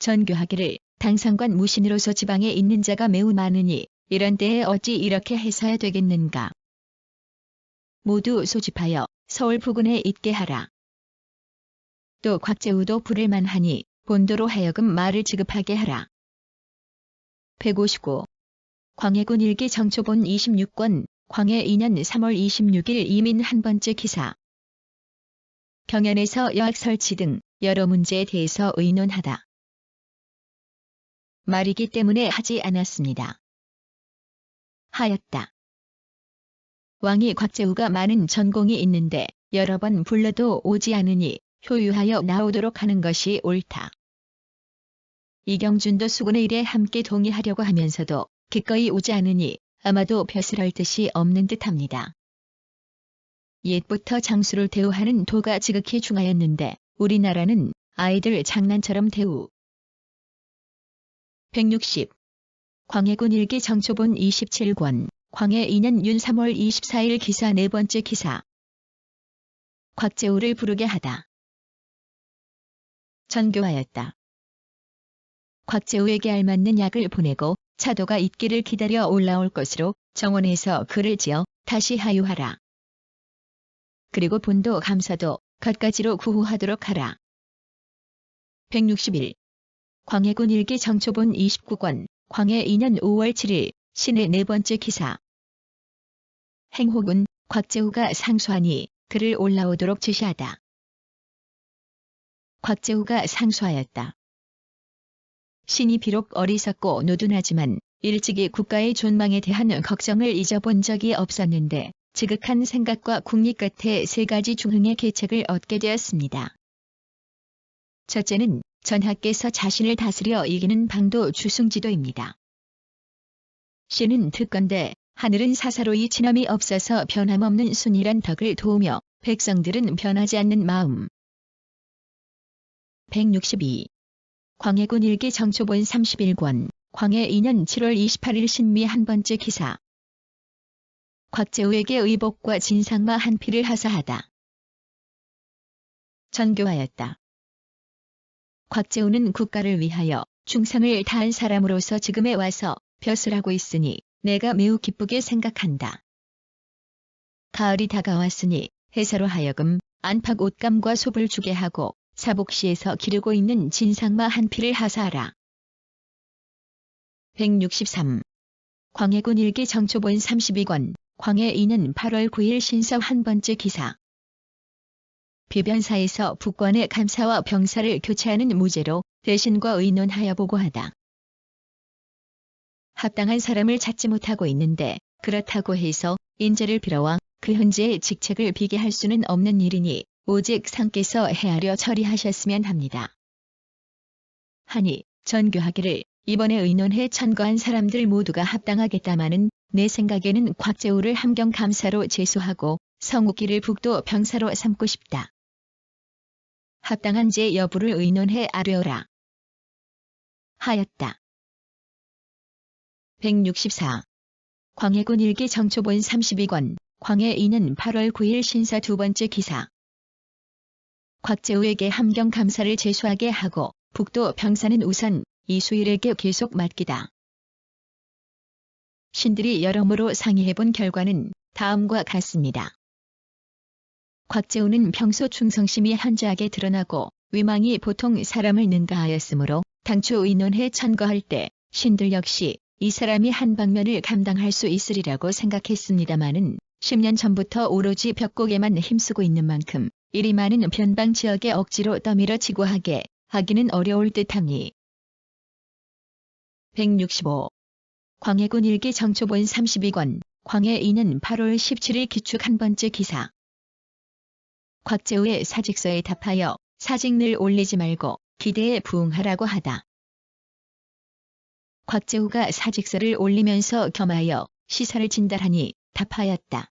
전교하기를 당상관 무신으로서 지방에 있는 자가 매우 많으니 이런 때에 어찌 이렇게 해서야 되겠는가. 모두 소집하여 서울 부군에 있게 하라. 또 곽재우도 부를 만하니 본도로 하여금 말을 지급하게 하라. 159. 광해군 일기 정초본 26권, 광해 2년 3월 26일 이민 1번째 기사. 경연에서 여학 설치 등 여러 문제에 대해서 의논하다. 말이기 때문에 하지 않았습니다. 하였다. 왕이 곽재우가 많은 전공이 있는데 여러 번 불러도 오지 않으니 효유하여 나오도록 하는 것이 옳다. 이경준도 수군의 일에 함께 동의하려고 하면서도 기꺼이 오지 않으니 아마도 벼슬 할 뜻이 없는 듯합니다. 옛부터 장수를 대우하는 도가 지극히 중하였는데 우리나라는 아이들 장난처럼 대우. 160. 광해군 일기 정초본 27권, 광해 2년 윤 3월 24일 기사 네 번째 기사. 곽재우를 부르게 하다. 전교하였다. 곽재우에게 알맞는 약을 보내고 차도가 있기를 기다려 올라올 것으로 정원에서 글을 지어 다시 하유하라. 그리고 본도 감사도 갖가지로 구호하도록 하라. 161. 광해군 일기 정초본 29권, 광해 2년 5월 7일, 신의 네 번째 기사. 행호군, 곽재우가 상소하니 그를 올라오도록 지시하다. 곽재우가 상소하였다. 신이 비록 어리석고 노둔하지만 일찍이 국가의 존망에 대한 걱정을 잊어본 적이 없었는데 지극한 생각과 국리 끝에 세 가지 중흥의 계책을 얻게 되었습니다. 첫째는 전하께서 자신을 다스려 이기는 방도 주승지도입니다. 신은 듣건대 하늘은 사사로이 친함이 없어서 변함없는 순이란 덕을 도우며 백성들은 변하지 않는 마음. 162. 광해군 일기 정초본 31권, 광해 2년 7월 28일 신미 한 번째 기사. 곽재우에게 의복과 진상마 한 피를 하사하다. 전교하였다. 곽재우는 국가를 위하여 충성을 다한 사람으로서 지금에 와서 벼슬 하고 있으니 내가 매우 기쁘게 생각한다. 가을이 다가왔으니 해사로 하여금 안팎 옷감과 솝을 주게 하고 사복시에서 기르고 있는 진상마 한 피를 하사하라. 163. 광해군 일기 정초본 32권, 광해 2년 8월 9일 신서 한 번째 기사. 비변사에서 북권의 감사와 병사를 교체하는 무죄로 대신과 의논하여 보고하다. 합당한 사람을 찾지 못하고 있는데 그렇다고 해서 인재를 빌어와 그 현재의 직책을 비게 할 수는 없는 일이니 오직 상께서 헤아려 처리하셨으면 합니다. 하니 전교하기를 이번에 의논해 천거한 사람들 모두가 합당하겠다마는 내 생각에는 곽재우를 함경 감사로 제수하고 성욱기를 북도 병사로 삼고 싶다. 합당한 제 여부를 의논해 아뢰어라. 하였다. 164. 광해군 일기 정초본 32권, 광해 2년 8월 9일 신사 두 번째 기사. 곽재우에게 함경 감사를 제수하게 하고 북도 병사는 우선 이수일에게 계속 맡기다. 신들이 여러모로 상의해본 결과는 다음과 같습니다. 곽재우는 평소 충성심이 현저하게 드러나고 위망이 보통 사람을 능가하였으므로 당초 의논해 천거할 때 신들 역시 이 사람이 한 방면을 감당할 수 있으리라고 생각했습니다마는 10년 전부터 오로지 벽곡에만 힘쓰고 있는 만큼 이리 많은 변방 지역에 억지로 떠밀어치고 하기는 어려울 듯하니. 165. 광해군 일기 정초본 32권, 광해 2년 8월 17일 기축 한 번째 기사. 곽재우의 사직서에 답하여 사직을 올리지 말고 기대에 부응하라고 하다. 곽재우가 사직서를 올리면서 겸하여 시사를 진달하니 답하였다.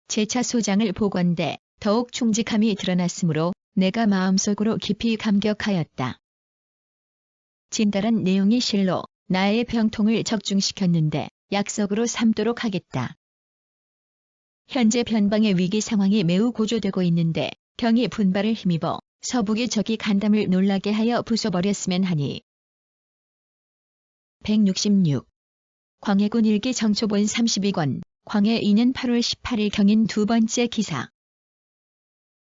제차 소장을 보건대 더욱 충직함이 드러났으므로 내가 마음속으로 깊이 감격하였다. 진달한 내용이 실로 나의 병통을 적중시켰는데 약속으로 삼도록 하겠다. 현재 변방의 위기 상황이 매우 고조되고 있는데 경이 분발을 힘입어 서북의 적이 간담을 놀라게 하여 부숴버렸으면 하니. 166. 광해군 일기 정초본 32권, 광해 2년 8월 18일 경인 두 번째 기사.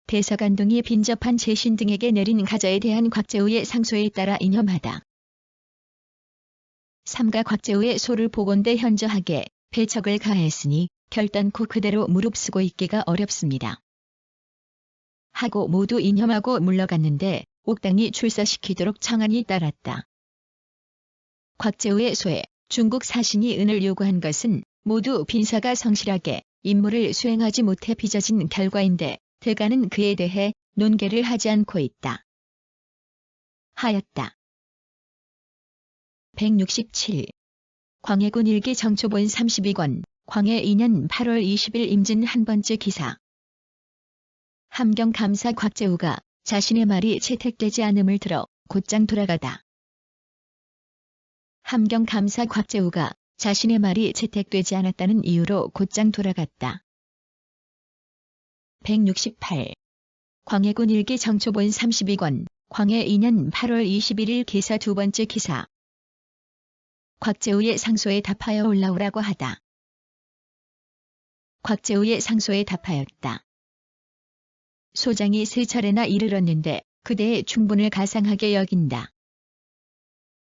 대서간동이 빈접한 제신 등에게 내린 가자에 대한 곽재우의 상소에 따라 이념하다. 삼가 곽재우의 소를 보건대 현저하게 배척을 가했으니 결단코 그대로 무릅쓰고 있기가 어렵습니다. 하고 모두 이념하고 물러갔는데 옥당이 출사시키도록 청안이 따랐다. 곽재우의 소에 중국 사신이 은을 요구한 것은 모두 빈사가 성실하게 임무를 수행하지 못해 빚어진 결과인데 대가는 그에 대해 논계를 하지 않고 있다. 하였다. 167. 광해군 일기 정초본 32권, 광해 2년 8월 20일 임진 한 번째 기사. 함경 감사 곽재우가 자신의 말이 채택되지 않음을 들어 곧장 돌아가다. 함경 감사 곽재우가 자신의 말이 채택되지 않았다는 이유로 곧장 돌아갔다. 168. 광해군 일기 정초본 32권, 광해 2년 8월 21일 기사 두 번째 기사. 곽재우의 상소에 답하여 올라오라고 하다. 곽재우의 상소에 답하였다. 소장이 세 차례나 이르렀는데 그대의 충분을 가상하게 여긴다.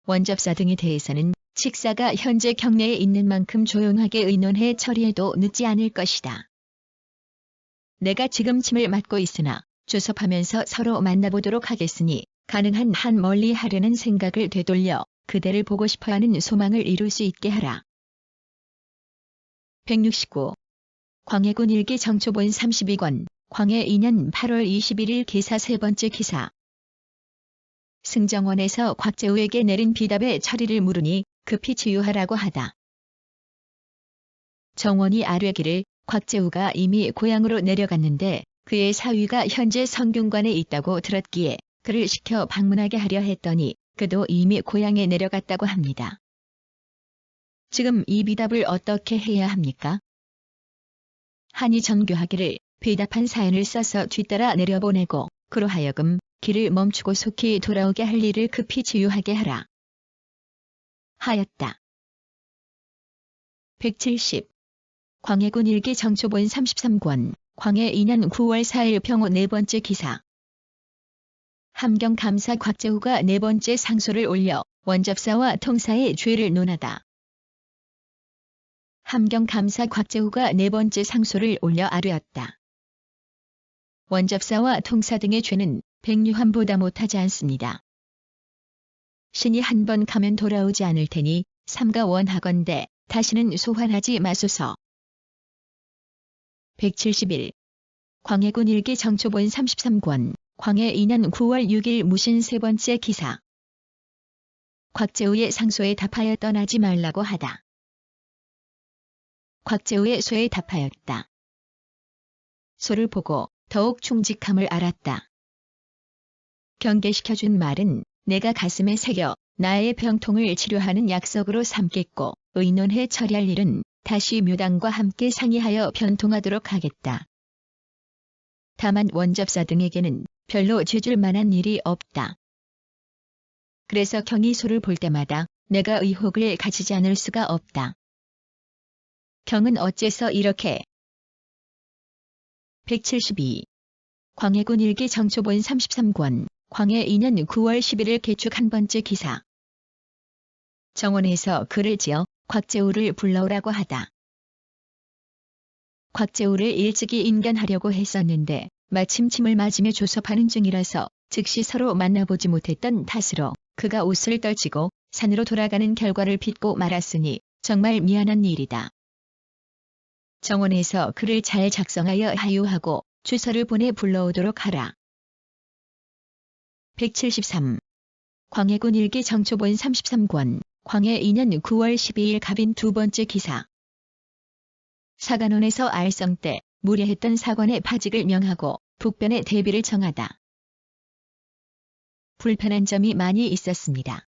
원접사 등에 대해서는 칙사가 현재 경내에 있는 만큼 조용하게 의논해 처리해도 늦지 않을 것이다. 내가 지금 짐을 맡고 있으나 조섭하면서 서로 만나보도록 하겠으니 가능한 한 멀리 하려는 생각을 되돌려 그대를 보고 싶어하는 소망을 이룰 수 있게 하라. 169. 광해군 일기 정초본 32권, 광해 2년 8월 21일 기사 세 번째 기사. 승정원에서 곽재우에게 내린 비답의 처리를 물으니 급히 치유하라고 하다. 정원이 아뢰기를 곽재우가 이미 고향으로 내려갔는데 그의 사위가 현재 성균관에 있다고 들었기에 그를 시켜 방문하게 하려 했더니 그도 이미 고향에 내려갔다고 합니다. 지금 이 비답을 어떻게 해야 합니까? 하니 정교하기를 비답한 사연을 써서 뒤따라 내려보내고 그로 하여금 길을 멈추고 속히 돌아오게 할 일을 급히 치유하게 하라. 하였다. 170. 광해군 일기 정초본 33권, 광해 2년 9월 4일 병호 네 번째 기사. 함경 감사 곽재우가 네 번째 상소를 올려 원접사와 통사의 죄를 논하다. 함경 감사 곽재우가 네 번째 상소를 올려 아뢰었다. 원접사와 통사 등의 죄는 백류함보다 못하지 않습니다. 신이 한 번 가면 돌아오지 않을 테니 삼가 원하건대 다시는 소환하지 마소서. 171. 광해군 일기 정초본 33권, 광해 2년 9월 6일 무신 세 번째 기사. 곽재우의 상소에 답하여 떠나지 말라고 하다. 곽재우의 소에 답하였다. 소를 보고 더욱 충직함을 알았다. 경계시켜준 말은 내가 가슴에 새겨 나의 병통을 치료하는 약속으로 삼겠고 의논해 처리할 일은 다시 묘당과 함께 상의하여 변통하도록 하겠다. 다만 원접사 등에게는 별로 죄줄 만한 일이 없다. 그래서 경이 소를 볼 때마다 내가 의혹을 가지지 않을 수가 없다. 경은 어째서 이렇게. 172. 광해군 일기 정초본 33권, 광해 2년 9월 11일 개축 한 번째 기사. 정원에서 글을 지어 곽재우를 불러오라고 하다. 곽재우를 일찍이 인견하려고 했었는데 마침 침을 맞으며 조섭하는 중이라서 즉시 서로 만나보지 못했던 탓으로 그가 옷을 떨치고 산으로 돌아가는 결과를 빚고 말았으니 정말 미안한 일이다. 정원에서 글을 잘 작성하여 하유하고 주서를 보내 불러오도록 하라. 173. 광해군 일기 정초본 33권, 광해 2년 9월 12일 갑인 두 번째 기사. 사간원에서 알성 때 무례했던 사관의 파직을 명하고 북변의 대비를 정하다. 불편한 점이 많이 있었습니다.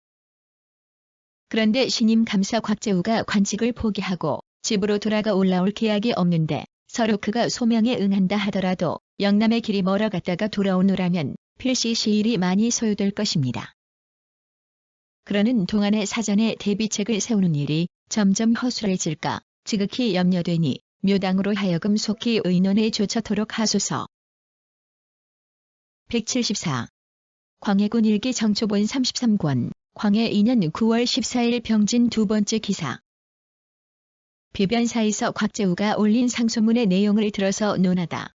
그런데 신임 감사 곽재우가 관직을 포기하고 집으로 돌아가 올라올 계약이 없는데 서로 그가 소명에 응한다 하더라도 영남의 길이 멀어 갔다가 돌아오노라면 필시 시일이 많이 소요될 것입니다. 그러는 동안에 사전에 대비책을 세우는 일이 점점 허술해질까 지극히 염려되니 묘당으로 하여금 속히 의논에 조처토록 하소서. 174. 광해군 일기 정초본 33권, 광해 2년 9월 14일 병진 두 번째 기사. 비변사에서 곽재우가 올린 상소문의 내용을 들어서 논하다.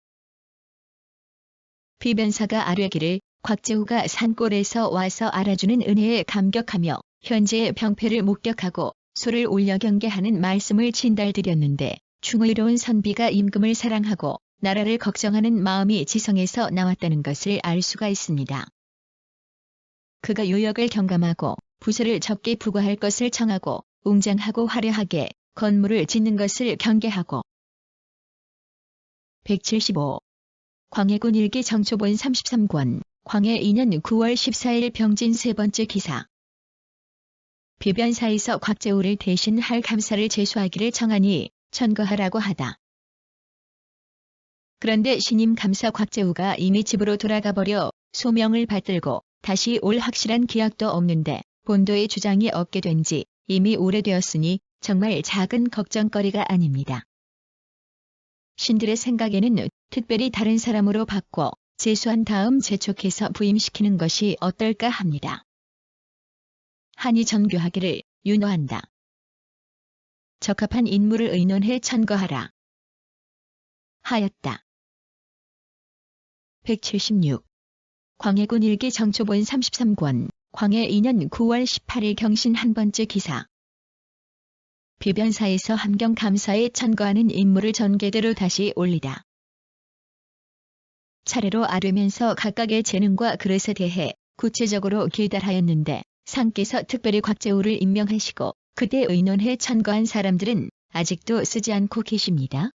비변사가 아뢰기를 곽재우가 산골에서 와서 알아주는 은혜에 감격하며 현재의 병폐를 목격하고 소를 올려 경계하는 말씀을 진달드렸는데 충의로운 선비가 임금을 사랑하고 나라를 걱정하는 마음이 지성에서 나왔다는 것을 알 수가 있습니다. 그가 요역을 경감하고 부서를 적게 부과할 것을 청하고 웅장하고 화려하게 건물을 짓는 것을 경계하고 175. 광해군 일기 정초본 33권 광해 2년 9월 14일 병진 세 번째 기사. 비변사에서 곽재우를 대신할 감사를 제수하기를 청하니 천거하라고 하다. 그런데 신임 감사 곽재우가 이미 집으로 돌아가 버려 소명을 받들고 다시 올 확실한 기약도 없는데 본도의 주장이 없게 된 지 이미 오래되었으니 정말 작은 걱정거리가 아닙니다. 신들의 생각에는 특별히 다른 사람으로 바꿔 제수한 다음 재촉해서 부임시키는 것이 어떨까 합니다. 한이 정교하기를 윤호한다. 적합한 인물을 의논해 천거하라. 하였다. 176. 광해군 일기 정초본 33권 광해 2년 9월 18일 경신 한 번째 기사. 비변사에서 함경감사에 천거하는 인물을 전개대로 다시 올리다. 차례로 아뢰면서 각각의 재능과 그릇에 대해 구체적으로 길달하였는데 상께서 특별히 곽재우를 임명하시고 그때 의논해 천거한 사람들은 아직도 쓰지 않고 계십니다.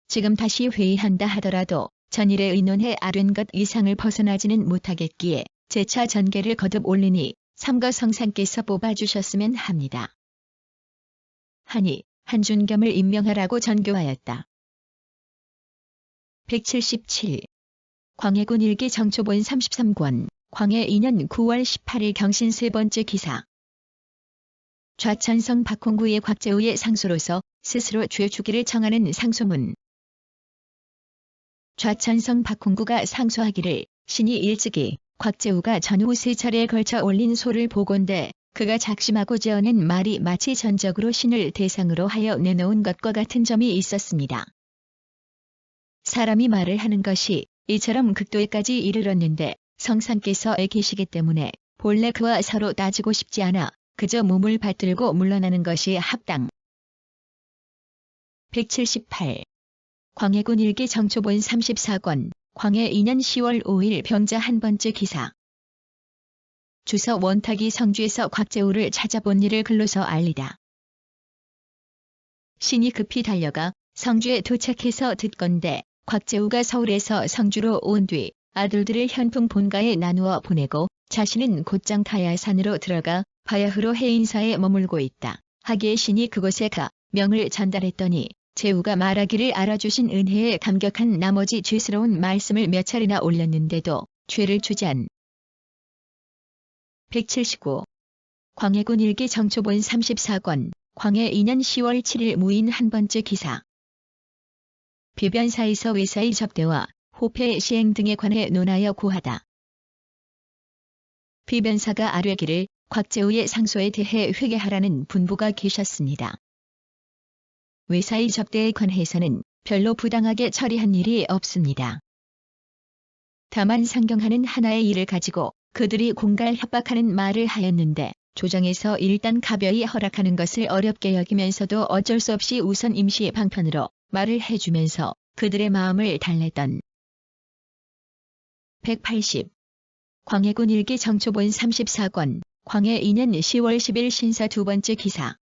지금 다시 회의한다 하더라도 전일에 의논해 아뢰는 것 이상을 벗어나지는 못하겠기에 재차 전개를 거듭 올리니 삼가 성상께서 뽑아주셨으면 합니다. 하니 한준겸을 임명하라고 전교하였다. 177. 광해군 일기 정초본 33권 광해 2년 9월 18일 경신 세 번째 기사. 좌천성 박홍구의 곽재우의 상소로서 스스로 죄주기를 청하는 상소문. 좌천성 박홍구가 상소하기를 신이 일찍이 곽재우가 전후 세 차례에 걸쳐 올린 소를 보건대 그가 작심하고 지어낸 말이 마치 전적으로 신을 대상으로 하여 내놓은 것과 같은 점이 있었습니다. 사람이 말을 하는 것이 이처럼 극도에까지 이르렀는데 성상께서에 계시기 때문에 본래 그와 서로 따지고 싶지 않아 그저 몸을 받들고 물러나는 것이 합당. 178. 광해군 일기 정초본 34권 광해 2년 10월 5일 병자 한 번째 기사. 주서 원탁이 성주에서 곽재우를 찾아본 일을 글로서 알리다. 신이 급히 달려가 성주에 도착해서 듣건대 곽재우가 서울에서 성주로 온 뒤 아들들을 현풍 본가에 나누어 보내고 자신은 곧장 타야산으로 들어가 바야흐로 해인사에 머물고 있다. 하기에 신이 그곳에 가 명을 전달했더니 재우가 말하기를 알아주신 은혜에 감격한 나머지 죄스러운 말씀을 몇 차례나 올렸는데도 죄를 주지 않. 179. 광해군 일기 정초본 34권 광해 2년 10월 7일 무인 한 번째 기사. 비변사에서 외사의 접대와 호패 시행 등에 관해 논하여 고하다. 비변사가 아뢰기를 곽재우의 상소에 대해 회개하라는 분부가 계셨습니다. 외사의 접대에 관해서는 별로 부당하게 처리한 일이 없습니다. 다만 상경하는 하나의 일을 가지고 그들이 공갈 협박하는 말을 하였는데 조정에서 일단 가벼이 허락하는 것을 어렵게 여기면서도 어쩔 수 없이 우선 임시 방편으로 말을 해주면서 그들의 마음을 달랬던. 180. 광해군 일기 정초본 34권 광해 2년 10월 10일 신사 두 번째 기사.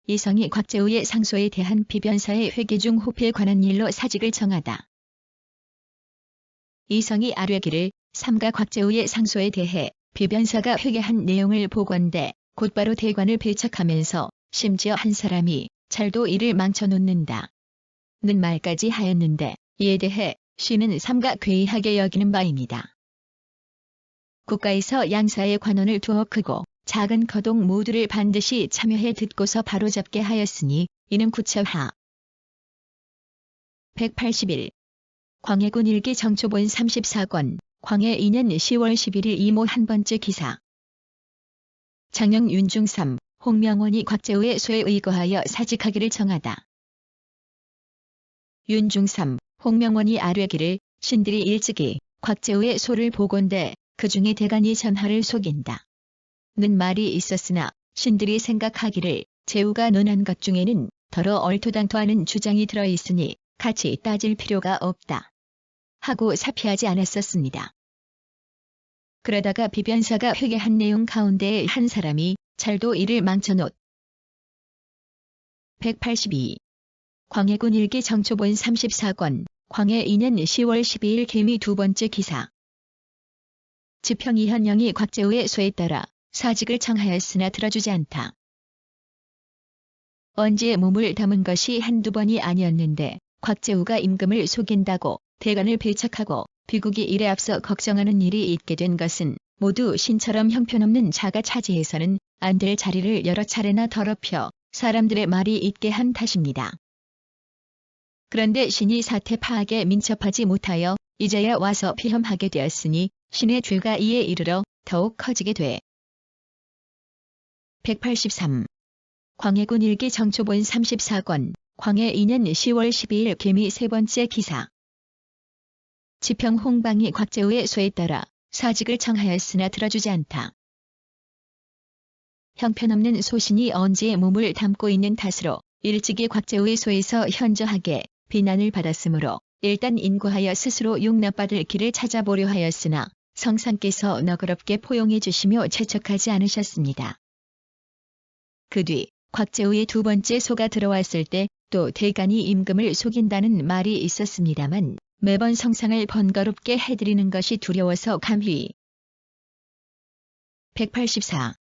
이성이 곽재우의 상소에 대한 비변사의 회계 중 호패에 관한 일로 사직을 정하다. 이성이 아뢰기를 삼가 곽재우의 상소에 대해 비변사가 회개한 내용을 보건대 곧바로 대관을 배척하면서 심지어 한 사람이 잘도 이를 망쳐놓는다. 는 말까지 하였는데 이에 대해 시는 삼가 괴이하게 여기는 바입니다. 국가에서 양사의 관원을 두어 크고 작은 거동 모두를 반드시 참여해 듣고서 바로잡게 하였으니 이는 구처하. 181. 광해군 일기 정초본 34권 광해 2년 10월 11일 이모 한 번째 기사. 장영 윤중3 홍명원이 곽재우의 소에 의거하여 사직하기를 정하다. 윤중3 홍명원이 아뢰기를 신들이 일찍이 곽재우의 소를 보건대 그 중에 대간이 전하를 속인다. 는 말이 있었으나 신들이 생각하기를 재우가 논한 것 중에는 더러 얼토당토하는 주장이 들어있으니 같이 따질 필요가 없다. 하고 사피하지 않았었습니다. 그러다가 비변사가 회개한 내용 가운데의 한 사람이 잘도 이를 망쳐놓. 182. 광해군 일기 정초본 34권, 광해 2년 10월 12일 개미 두 번째 기사. 지평 이현영이 곽재우의 소에 따라 사직을 청하였으나 들어주지 않다. 언지에 몸을 담은 것이 한두 번이 아니었는데 곽재우가 임금을 속인다고 대간을 배척하고 비국이 일에 앞서 걱정하는 일이 있게 된 것은 모두 신처럼 형편없는 자가 차지해서는 안 될 자리를 여러 차례나 더럽혀 사람들의 말이 있게 한 탓입니다. 그런데 신이 사태 파악에 민첩하지 못하여 이제야 와서 피험하게 되었으니 신의 죄가 이에 이르러 더욱 커지게 돼. 183. 광해군 일기 정초본 34권, 광해 2년 10월 12일 개미 세 번째 기사. 지평 홍방이 곽재우의 소에 따라 사직을 청하였으나 들어주지 않다. 형편없는 소신이 언지에 몸을 담고 있는 탓으로 일찍이 곽재우의 소에서 현저하게 비난을 받았으므로 일단 인고하여 스스로 용납받을 길을 찾아보려 하였으나 성상께서 너그럽게 포용해 주시며 채척하지 않으셨습니다. 그 뒤 곽재우의 두 번째 소가 들어왔을 때 또 대간이 임금을 속인다는 말이 있었습니다만 매번 성상을 번거롭게 해드리는 것이 두려워서 감히. 184.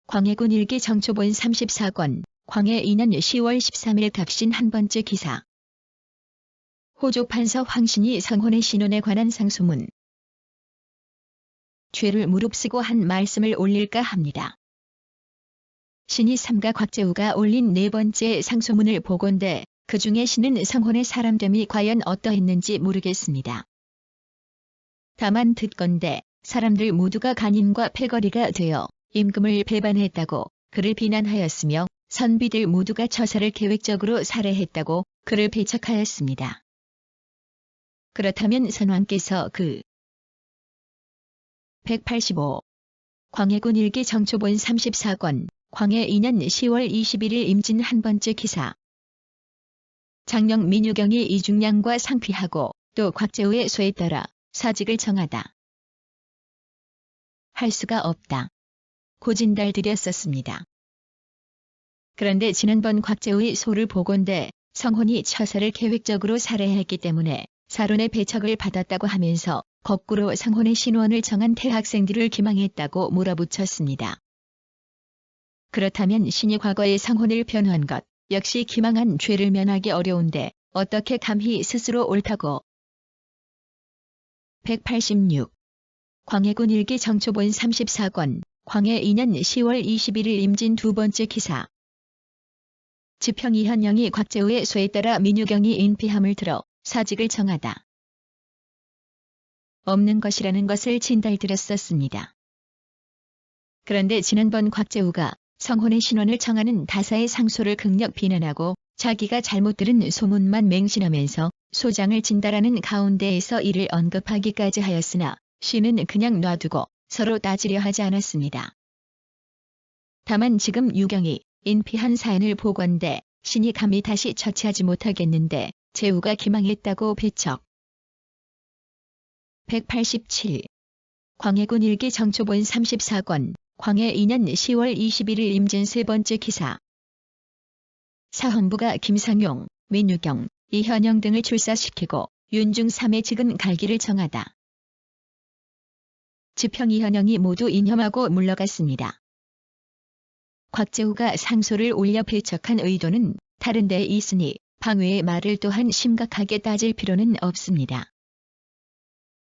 광해군 일기 정초본 34권, 광해 2년 10월 13일 갑신 한 번째 기사. 호조 판서 황신이 성혼의 신혼에 관한 상소문. 죄를 무릅쓰고 한 말씀을 올릴까 합니다. 신이 삼가 곽재우가 올린 네 번째 상소문을 보건대 그 중에 신은 성혼의 사람됨이 과연 어떠했는지 모르겠습니다. 다만 듣건대 사람들 모두가 간인과 패거리가 되어 임금을 배반했다고 그를 비난하였으며 선비들 모두가 처사를 계획적으로 살해했다고 그를 배척하였습니다. 그렇다면 선왕께서 185. 광해군 일기 정초본 34권, 광해 2년 10월 21일 임진 한 번째 기사. 장령 민유경이 이중량과 상피하고 또 곽재우의 소에 따라 사직을 정하다. 할 수가 없다. 고진달드렸었습니다. 그런데 지난번 곽재우의 소를 보건대 성혼이 처사를 계획적으로 살해했기 때문에 사론의 배척을 받았다고 하면서 거꾸로 성혼의 신원을 정한 대학생들을 기망했다고 몰아붙였습니다. 그렇다면 신이 과거의 성혼을 변호한 것 역시 기망한 죄를 면하기 어려운데 어떻게 감히 스스로 옳다고. 186. 광해군 일기 정초본 34권, 광해 2년 10월 21일 임진 두 번째 기사. 지평 이현영이 곽재우의 소에 따라 민유경이 인피함을 들어 사직을 정하다. 없는 것이라는 것을 진달드렸었습니다. 그런데 지난번 곽재우가 성혼의 신원을 청하는 다사의 상소를 극력 비난하고 자기가 잘못 들은 소문만 맹신하면서 소장을 진달하는 가운데에서 이를 언급하기까지 하였으나 신은 그냥 놔두고 서로 따지려 하지 않았습니다. 다만 지금 유경이 인피한 사연을 보건대 신이 감히 다시 처치하지 못하겠는데 재우가 기망했다고 배척. 187. 광해군 일기 정초본 34권, 광해 2년 10월 21일 임진 세 번째 기사. 사헌부가 김상용, 민유경, 이현영 등을 출사시키고 윤중 3의 직은 갈기를 정하다. 지평 이현영이 모두 인혐하고 물러갔습니다. 곽재우가 상소를 올려 배척한 의도는 다른 데 있으니 방외의 말을 또한 심각하게 따질 필요는 없습니다.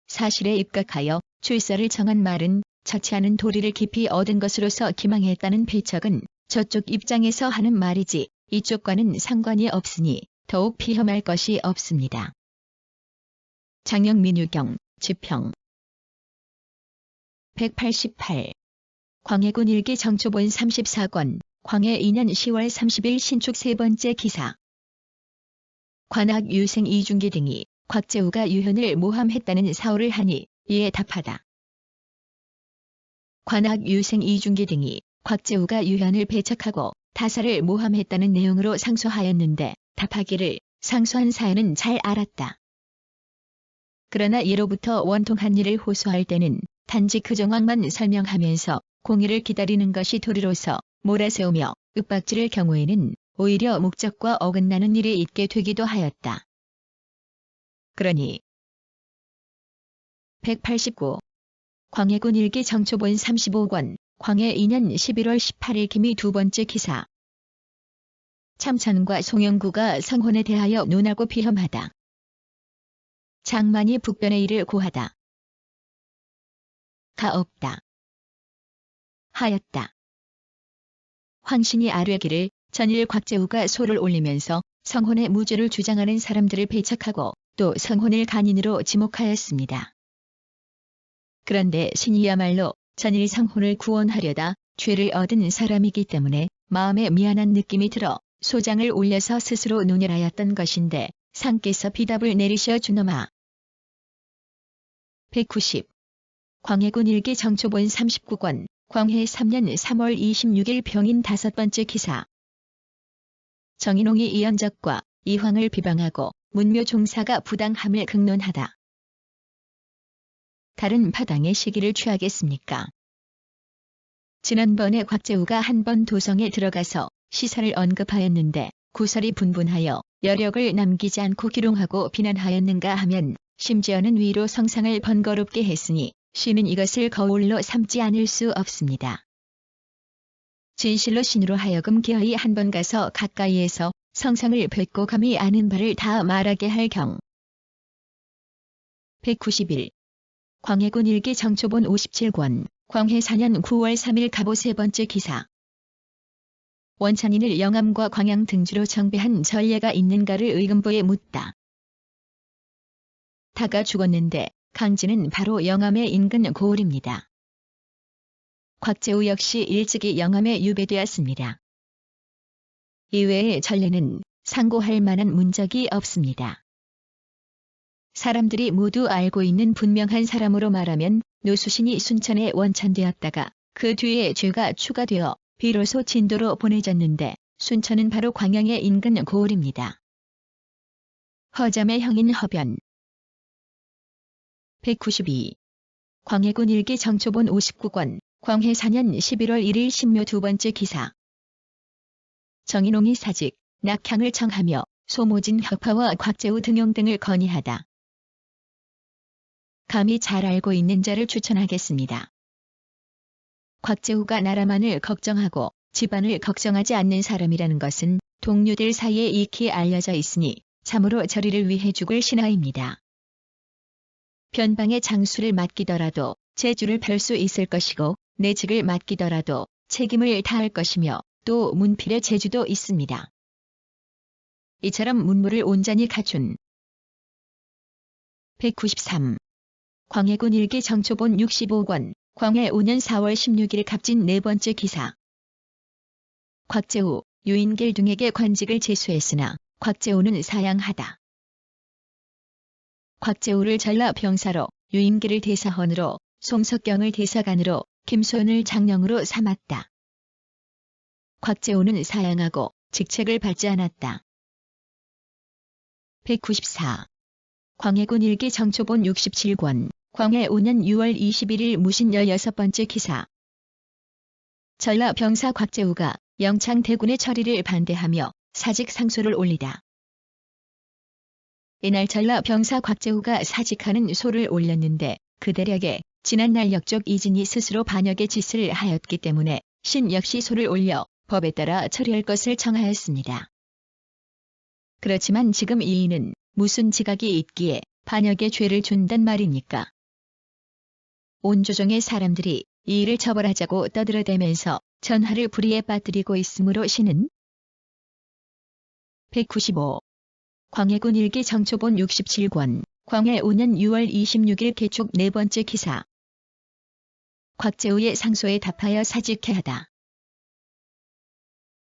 사실에 입각하여 출사를 정한 말은 처치하는 도리를 깊이 얻은 것으로서 기망했다는 배척은 저쪽 입장에서 하는 말이지 이쪽과는 상관이 없으니 더욱 피험할 것이 없습니다. 장령 민유경, 지평. 188. 광해군 일기 정초본 34권, 광해 2년 10월 30일 신축 세 번째 기사. 관악 유생 이중기 등이 곽재우가 유현을 모함했다는 사오를 하니 이에 답하다. 관악 유생 이중기 등이 곽재우가 유현을 배척하고 다사를 모함했다는 내용으로 상소하였는데 답하기를 상소한 사연은 잘 알았다. 그러나 예로부터 원통한 일을 호소할 때는 단지 그 정황만 설명하면서 공의를 기다리는 것이 도리로서 몰아세우며 윽박지를 경우에는 오히려 목적과 어긋나는 일이 있게 되기도 하였다. 그러니 189. 광해군 일기 정초본 35권 광해 2년 11월 18일 김이 두 번째 기사. 참찬과 송영구가 성혼에 대하여 논하고 비험하다. 장만이 북변의 일을 고하다. 가 없다. 하였다. 황신이 아뢰기를 전일 곽재우가 소를 올리면서 성혼의 무죄를 주장하는 사람들을 배척하고 또 성혼을 간인으로 지목하였습니다. 그런데 신이야말로 전일 성혼을 구원하려다 죄를 얻은 사람이기 때문에 마음에 미안한 느낌이 들어 소장을 올려서 스스로 논혈하였던 것인데 상께서 비답을 내리셔 주노마. 190. 광해군 일기 정초본 39권 광해 3년 3월 26일 병인 다섯 번째 기사. 정인홍이 이현적과 이황을 비방하고 문묘 종사가 부당함을 극론하다. 다른 파당의 시기를 취하겠습니까? 지난번에 곽재우가 한 번 도성에 들어가서 시사를 언급하였는데 구설이 분분하여 여력을 남기지 않고 기롱하고 비난하였는가 하면 심지어는 위로 성상을 번거롭게 했으니 시는 이것을 거울로 삼지 않을 수 없습니다. 진실로 신으로 하여금 기어이 한 번 가서 가까이에서 성상을 뵙고 감히 아는 바를 다 말하게 할 경. 191. 광해군 일기 정초본 57권 광해 4년 9월 3일 갑오 세 번째 기사. 원찬인을 영암과 광양 등지로 정배한 전례가 있는가를 의금부에 묻다. 다가 죽었는데 강진은 바로 영암의 인근 고을입니다. 곽재우 역시 일찍이 영암에 유배되었습니다. 이외의 전례는 상고할 만한 문적이 없습니다. 사람들이 모두 알고 있는 분명한 사람으로 말하면 노수신이 순천에 원찬되었다가 그 뒤에 죄가 추가되어 비로소 진도로 보내졌는데 순천은 바로 광양의 인근 고을입니다. 허점의 형인 허변. 192. 광해군 일기 정초본 59권 광해 4년 11월 1일 신묘 두 번째 기사. 정인홍이 사직, 낙향을 청하며 소모진 혁파와 곽재우 등용 등을 건의하다. 감히 잘 알고 있는 자를 추천하겠습니다. 곽재우가 나라만을 걱정하고 집안을 걱정하지 않는 사람이라는 것은 동료들 사이에 익히 알려져 있으니 참으로 저리를 위해 죽을 신하입니다. 변방의 장수를 맡기더라도 제주를 펼 수 있을 것이고 내직을 맡기더라도 책임을 다할 것이며 또 문필의 재주도 있습니다. 이처럼 문무를 온전히 갖춘. 193. 광해군 일기 정초본 65권 광해 5년 4월 16일 갑진 네 번째 기사. 곽재우, 유인길 등에게 관직을 제수했으나 곽재우는 사양하다. 곽재우를 전라 병사로, 유인길을 대사헌으로, 송석경을 대사관으로, 김소연을 장령으로 삼았다. 곽재우는 사양하고 직책을 받지 않았다. 194. 광해군 일기 정초본 67권 광해 5년 6월 21일 무신 16번째 기사. 전라 병사 곽재우가 영창 대군의 처리를 반대하며 사직 상소를 올리다. 이날 전라 병사 곽재우가 사직하는 소를 올렸는데 그 대략에 지난날 역적 이진이 스스로 반역의 짓을 하였기 때문에 신 역시 소를 올려 법에 따라 처리할 것을 청하였습니다. 그렇지만 지금 이인은 무슨 지각이 있기에 반역의 죄를 준단 말입니까? 온 조정의 사람들이 이 일을 처벌하자고 떠들어대면서 전하를 불의에 빠뜨리고 있으므로 신은 195. 광해군 일기 정초본 67권 광해 5년 6월 26일 개축 네 번째 기사. 곽재우의 상소에 답하여 사직해 하다.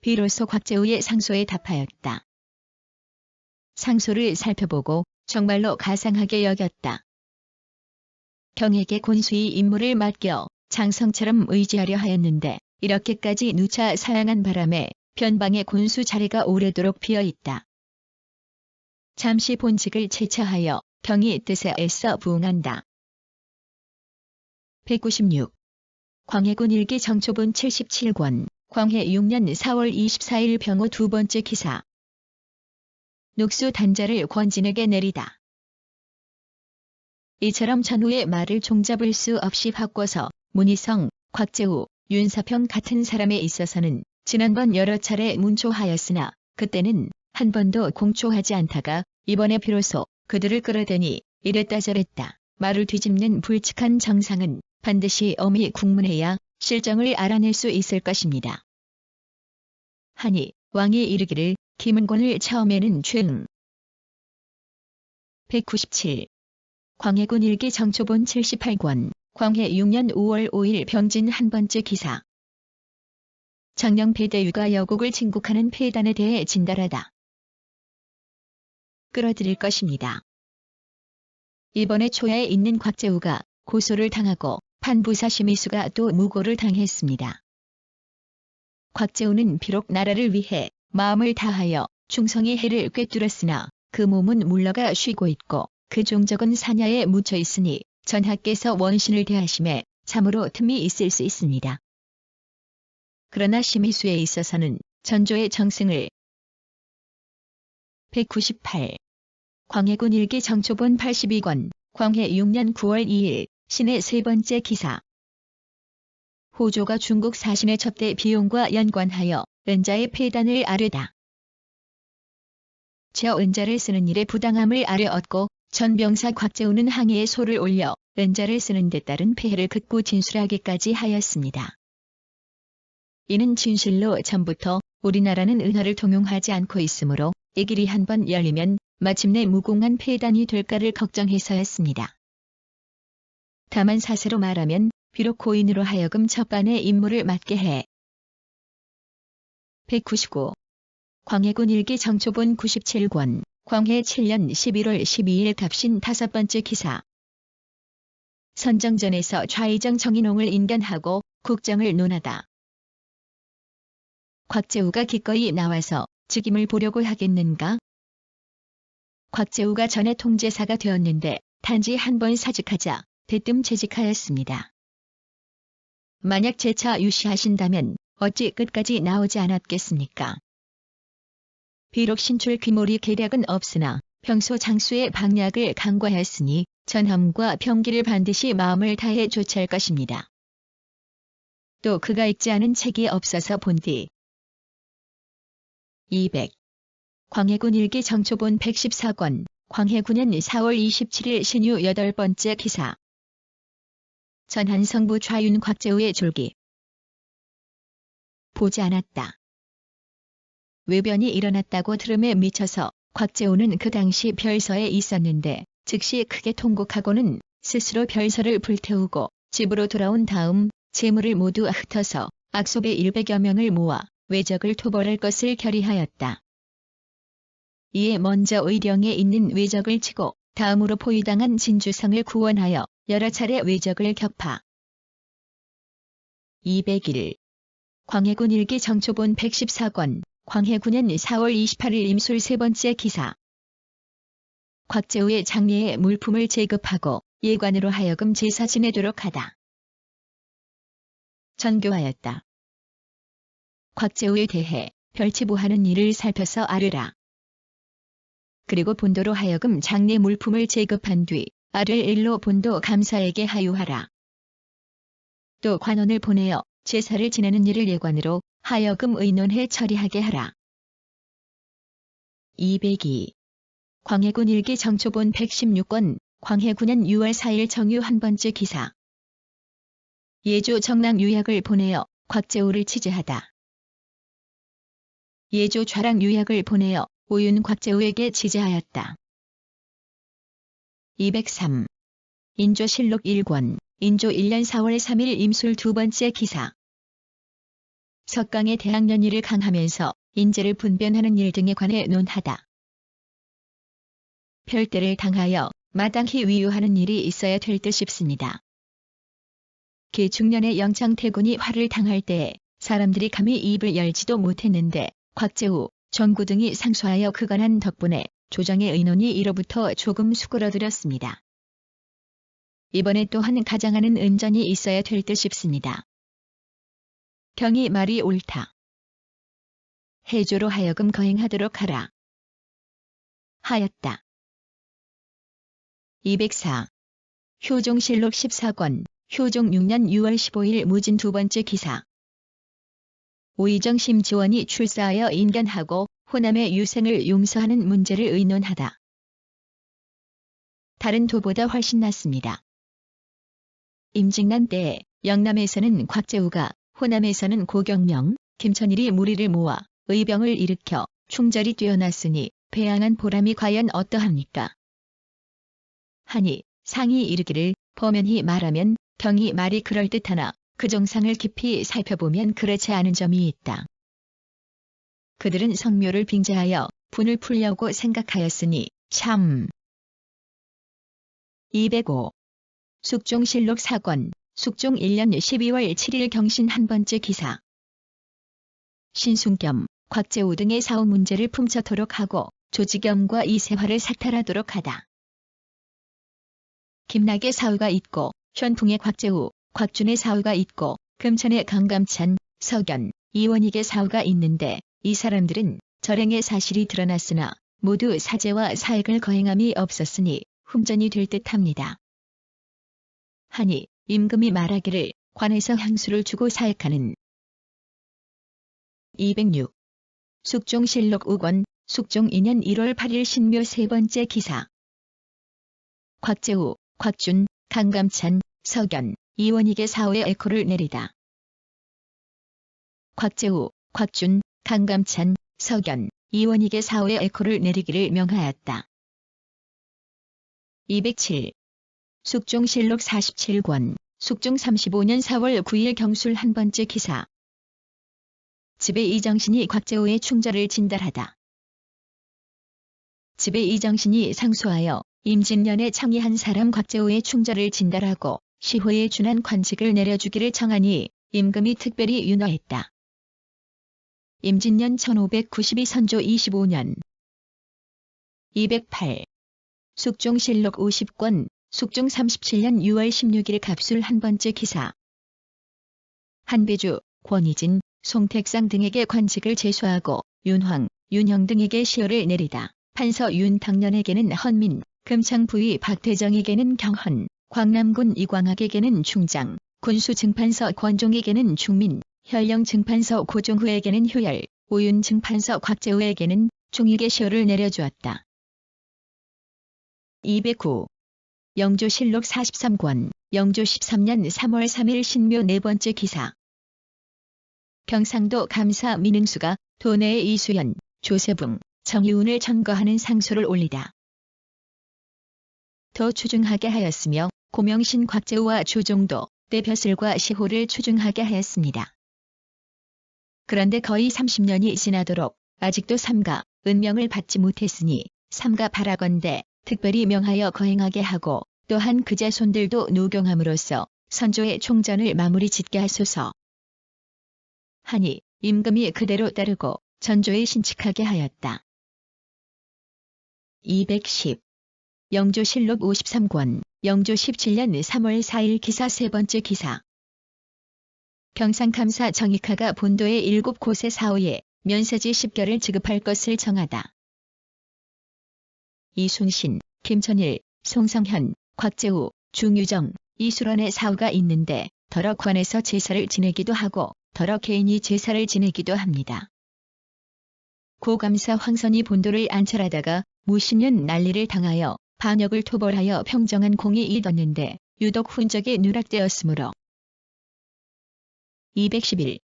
비로소 곽재우의 상소에 답하였다. 상소를 살펴보고 정말로 가상하게 여겼다. 경에게 곤수의 임무를 맡겨 장성처럼 의지하려 하였는데 이렇게까지 누차 사양한 바람에 변방의 곤수 자리가 오래도록 비어있다. 잠시 본직을 채차하여 경이 뜻에 애써 부응한다. 196. 광해군 일기 정초본 77권, 광해 6년 4월 24일 병호 두 번째 기사. 녹수 단자를 권진에게 내리다. 이처럼 전후의 말을 종잡을 수 없이 바꿔서 문희성, 곽재우, 윤사평 같은 사람에 있어서는 지난번 여러 차례 문초하였으나 그때는 한 번도 공초하지 않다가 이번에 비로소 그들을 끌어대니 이랬다 저랬다 말을 뒤집는 불측한 정상은 반드시 엄히 국문해야 실정을 알아낼 수 있을 것입니다. 하니 왕이 이르기를 김은권을 처음에는 죄응. 197. 광해군 일기 정초본 78권, 광해 6년 5월 5일 병진 한 번째 기사. 장령패대위가 여국을 침국하는 폐단에 대해 진달하다. 끌어들일 것입니다. 이번에 초야에 있는 곽재우가 고소를 당하고 판부사 심의수가 또 무고를 당했습니다. 곽재우는 비록 나라를 위해 마음을 다하여 충성의 해를 꿰뚫었으나 그 몸은 물러가 쉬고 있고 그 종적은 사냐에 묻혀 있으니 전하께서 원신을 대하심에 참으로 틈이 있을 수 있습니다. 그러나 심의수에 있어서는 전조의 정승을 198. 광해군 일기 정초본 82권, 광해 6년 9월 2일, 신의 세 번째 기사. 호조가 중국 사신의 접대 비용과 연관하여 은자의 폐단을 아뢰다. 저 은자를 쓰는 일에 부당함을 아뢰었고 전병사 곽재우는 항해에 소를 올려 은자를 쓰는 데 따른 폐해를 긋고 진술하기까지 하였습니다. 이는 진실로 전부터 우리나라는 은하를 통용하지 않고 있으므로 이 길이 한번 열리면 마침내 무공한 폐단이 될까를 걱정해서였습니다. 다만 사세로 말하면 비록 고인으로 하여금 첫반의 임무를 맡게 해. 199. 광해군 일기 정초본 97권, 광해 7년 11월 12일 갑신 다섯 번째 기사. 선정전에서 좌의정 정인홍을 인간하고 국정을 논하다. 곽재우가 기꺼이 나와서 즉임을 보려고 하겠는가? 곽재우가 전에 통제사가 되었는데 단지 한 번 사직하자 대뜸 재직하였습니다. 만약 재차 유시하신다면 어찌 끝까지 나오지 않았겠습니까? 비록 신출 귀몰이 계략은 없으나 평소 장수의 방략을 강구하였으니 전함과 병기를 반드시 마음을 다해 조치할 것입니다. 또 그가 읽지 않은 책이 없어서 본디. 200. 광해군 일기 정초본 114권, 광해 9년 4월 27일 신유 8번째 기사. 전한성부 좌윤 곽재우의 졸기. 보지 않았다. 외변이 일어났다고 들음에 미쳐서 곽재우는 그 당시 별서에 있었는데 즉시 크게 통곡하고는 스스로 별서를 불태우고 집으로 돌아온 다음 재물을 모두 흩어서 악sob의 100여 명을 모아 외적을 토벌할 것을 결의하였다. 이에 먼저 의령에 있는 외적을 치고 다음으로 포위당한 진주성을 구원하여 여러 차례 외적을 격파. 201. 광해군 일기 정초본 114권, 광해 9년 4월 28일 임술 세 번째 기사. 곽재우의 장례에 물품을 제급하고 예관으로 하여금 제사 지내도록 하다. 전교하였다. 곽재우에 대해 별치부하는 일을 살펴서 아뢰라. 그리고 본도로 하여금 장례 물품을 제급한 뒤 아를 일로 본도 감사에게 하유하라. 또 관원을 보내어 제사를 지내는 일을 예관으로 하여금 의논해 처리하게 하라. 202. 광해군 일기 정초본 116권, 광해 9년 6월 4일 정유 한 번째 기사. 예조 정랑 유약을 보내어 곽재우를 치제하다. 예조 좌랑 유약을 보내어 오윤 곽재우에게 지제하였다. 203. 인조실록 1권, 인조 1년 4월 3일 임술 두 번째 기사. 석강의 대학년위를 강하면서 인재를 분변하는 일 등에 관해 논하다. 별대를 당하여 마땅히 위유하는 일이 있어야 될 듯 싶습니다. 계중년의 영창태군이 화를 당할 때에 사람들이 감히 입을 열지도 못했는데 곽재우, 정구 등이 상소하여 그간한 덕분에 조정의 의논이 이로부터 조금 수그러들었습니다. 이번에 또한 가장하는 은전이 있어야 될 듯 싶습니다. 경이 말이 옳다. 해조로 하여금 거행하도록 하라. 하였다. 204. 효종실록 14권, 효종 6년 6월 15일 무진 두 번째 기사. 오이정 심지원이 출사하여 인견하고 호남의 유생을 용서하는 문제를 의논하다. 다른 도보다 훨씬 낫습니다. 임직난 때에 영남에서는 곽재우가, 호남에서는 고경명, 김천일이 무리를 모아 의병을 일으켜 충절이 뛰어났으니 배양한 보람이 과연 어떠합니까? 하니 상이 이르기를 범연히 말하면 경이 말이 그럴듯하나 그 정상을 깊이 살펴보면 그렇지 않은 점이 있다. 그들은 성묘를 빙자하여 분을 풀려고 생각하였으니 참. 205. 숙종실록 4권, 숙종 1년 12월 7일 경신 한 번째 기사. 신순겸, 곽재우 등의 사후 문제를 품쳐토록 하고 조지겸과 이세화를 삭탈하도록 하다. 김락의 사후가 있고 현풍의 곽재우, 곽준의 사후가 있고 금천의 강감찬, 석연, 이원익의 사후가 있는데 이 사람들은 절행의 사실이 드러났으나 모두 사죄와 사액을 거행함이 없었으니 흠전이 될 듯합니다. 하니 임금이 말하기를 관에서 향수를 주고 사액하는. 206. 숙종실록 5권, 숙종 2년 1월 8일 신묘 세 번째 기사. 곽재우, 곽준, 강감찬, 석연, 이원익의 사후에 에코를 내리다. 곽재우, 곽준, 강감찬, 석연, 이원익의 사후에 에코를 내리기를 명하였다. 207. 숙종실록 47권, 숙종 35년 4월 9일 경술 한 번째 기사. 집에 이정신이 곽재우의 충절을 진달하다. 집에 이정신이 상소하여 임진년에 청이한 사람 곽재우의 충절을 진달하고 시호에 준한 관직을 내려주기를 청하니 임금이 특별히 윤허했다. 임진년 1592 선조 25년. 208. 숙종실록 50권, 숙종 37년 6월 16일 갑술 한 번째 기사. 한비주, 권희진, 송택상 등에게 관직을 제수하고 윤황, 윤형 등에게 시효를 내리다. 판서 윤당년에게는 헌민, 금창부위 박대정에게는 경헌, 광남군 이광학에게는 충장, 군수증판서 권종에게는 중민, 현령증판서 고종후에게는 효열, 오윤증판서 곽재우에게는 중익의 시효를 내려주었다. 209. 영조실록 43권, 영조 13년 3월 3일 신묘 네 번째 기사. 경상도 감사 민흥수가 도내의 이수연, 조세붕, 정유운을 청거하는 상소를 올리다. 더 추중하게 하였으며 고명신 곽재우와 조종도, 대벼슬과 시호를 추중하게 하였습니다. 그런데 거의 30년이 지나도록 아직도 삼가, 은명을 받지 못했으니 삼가 바라건대 특별히 명하여 거행하게 하고 또한 그 자손들도 노경함으로써 선조의 총전을 마무리 짓게 하소서. 하니 임금이 그대로 따르고 전조에 신칙하게 하였다. 210. 영조실록 53권, 영조 17년 3월 4일 기사 세 번째 기사. 경상감사 정익하가 본도의 7곳의 사후에 면세지 10결을 지급할 것을 정하다. 이순신, 김천일, 송성현, 곽재우, 중유정, 이수런의 사후가 있는데 더러 관에서 제사를 지내기도 하고 더러 개인이 제사를 지내기도 합니다. 고감사 황선이 본도를 안찰하다가 무신년 난리를 당하여 반역을 토벌하여 평정한 공이 잊었는데 유독 훈적에 누락되었으므로. 211.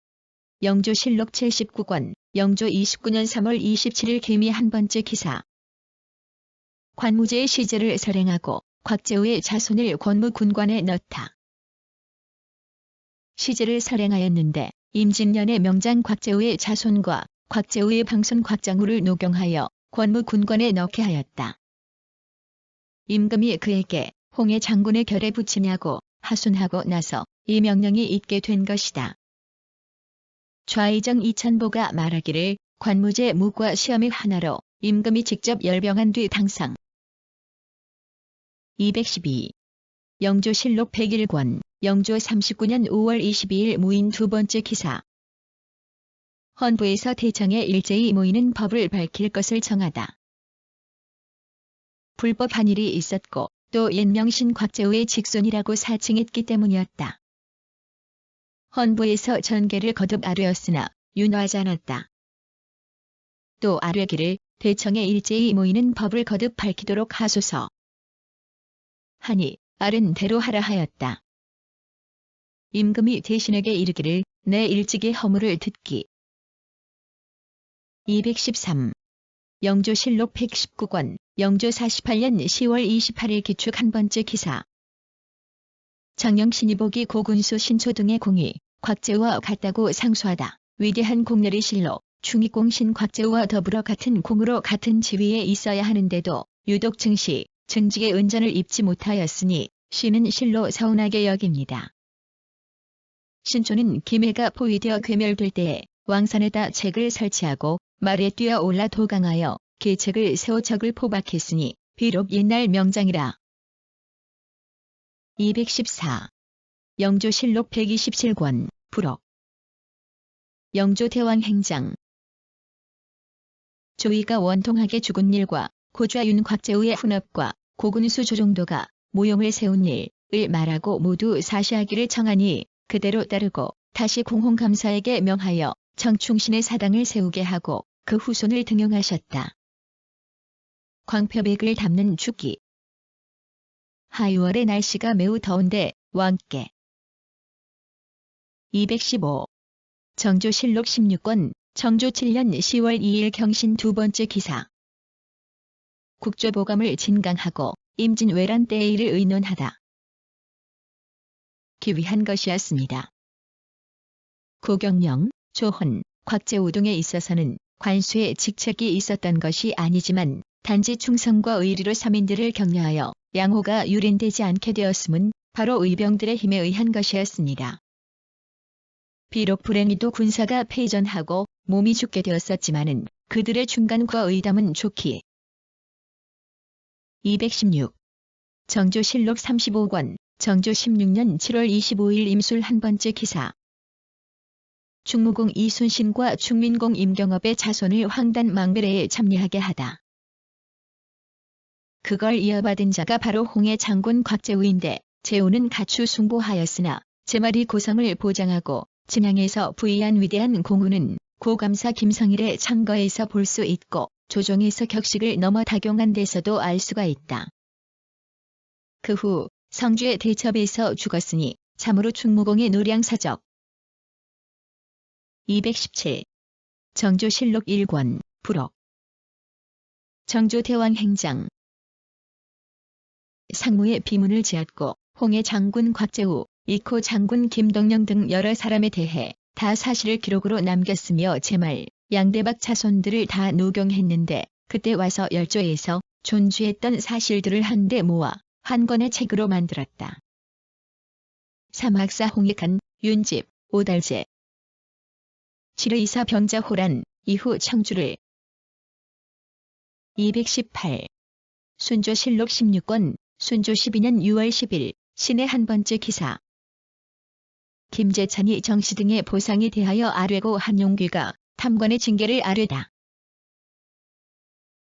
영조실록 79권, 영조 29년 3월 27일 개미 한 번째 기사. 관무제의 시제를 설행하고 곽재우의 자손을 권무군관에 넣다. 시제를 설행하였는데 임진년의 명장 곽재우의 자손과 곽재우의 방손 곽장우를 노경하여 권무군관에 넣게 하였다. 임금이 그에게 홍해 장군의 결에 붙이냐고 하순하고 나서 이 명령이 있게 된 것이다. 좌의정 이천보가 말하기를 관무제 무과 시험의 하나로 임금이 직접 열병한 뒤 당상. 212. 영조실록 101권, 영조 39년 5월 22일 무인 두 번째 기사. 헌부에서 대청에 일제히 모이는 법을 밝힐 것을 정하다. 불법 한일이 있었고 또 옛명신 곽재우의 직손이라고 사칭했기 때문이었다. 헌부에서 전개를 거듭 아뢰었으나 윤화하지 않았다. 또 아뢰기를 대청에 일제히 모이는 법을 거듭 밝히도록 하소서 하니 아른 대로 하라 하였다. 임금이 대신에게 이르기를 내 일찍이 허물을 듣기. 213. 영조실록 119권, 영조 48년 10월 28일 기축 한 번째 기사. 장영 신의복이 고군수 신초등의 공이 곽재우와 같다고 상수하다. 위대한 공렬이 실로 충익공신 곽재우와 더불어 같은 공으로 같은 지위에 있어야 하는데도 유독 증시, 증직의 은전을 입지 못하였으니 신은 실로 서운하게 여깁니다. 신초는 김해가 포위되어 괴멸될 때에 왕산에다 책을 설치하고 말에 뛰어 올라 도강하여 계책을 세워 적을 포박했으니 비록 옛날 명장이라. 214. 영조실록 127권, 부록. 영조 대왕 행장. 조이가 원통하게 죽은 일과 고좌윤 곽재우의 훈업과 고군수 조종도가 모용을 세운 일을 말하고 모두 사시하기를 청하니 그대로 따르고 다시 공홍감사에게 명하여 청충신의 사당을 세우게 하고 그 후손을 등용하셨다. 광표백을 담는 주기. 하유월의 날씨가 매우 더운데 왕께. 215. 정조실록 16권, 정조 7년 10월 2일 경신 두 번째 기사. 국조보감을 진강하고 임진왜란 때의 일을 의논하다. 기위한 것이었습니다. 고경명, 조헌, 곽재우 등에 있어서는 관수의 직책이 있었던 것이 아니지만 단지 충성과 의리로 서민들을 격려하여 양호가 유린되지 않게 되었음은 바로 의병들의 힘에 의한 것이었습니다. 비록 불행히도 군사가 패전하고 몸이 죽게 되었었지만은 그들의 중간과 의담은 좋기. 216. 정조실록 35권, 정조 16년 7월 25일 임술 한 번째 기사. 충무공 이순신과 충민공 임경업의 자손을 황단 망배례에 참여하게 하다. 그걸 이어받은 자가 바로 홍해 장군 곽재우인데 재우는 가추 숭보하였으나 제말이 고성을 보장하고 진양에서 부의한 위대한 공우는 고감사 김성일의 창거에서 볼 수 있고 조종에서 격식을 넘어 다경한 데서도 알 수가 있다. 그 후 성주의 대첩에서 죽었으니 참으로 충무공의 노량사적. 217. 정조실록 1권, 부록. 정조 대왕 행장. 상무의 비문을 지었고 홍해 장군 곽재우, 이코 장군 김동영 등 여러 사람에 대해 다 사실을 기록으로 남겼으며 제말 양대박 자손들을 다 노경했는데 그때 와서 열조에서 존주했던 사실들을 한데 모아 한 권의 책으로 만들었다. 삼학사 홍익한, 윤집, 오달제. 칠의사 병자 호란, 이후 청주를. 218. 순조실록 16권, 순조 12년 6월 10일, 신의 한 번째 기사. 김재찬이 정씨 등의 보상에 대하여 아뢰고 한용귀가 탐관의 징계를 아뢰다.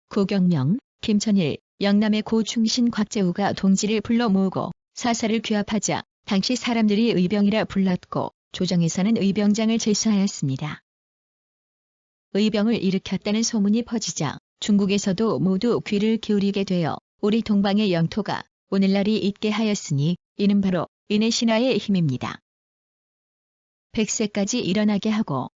고경명, 김천일, 영남의 고충신 곽재우가 동지를 불러 모으고 사사를 규합하자 당시 사람들이 의병이라 불렀고 조정에서는 의병장을 제수하였습니다. 의병을 일으켰다는 소문이 퍼지자 중국에서도 모두 귀를 기울이게 되어 우리 동방의 영토가 오늘날이 있게 하였으니 이는 바로 인의 신하의 힘입니다. 100세까지 일어나게 하고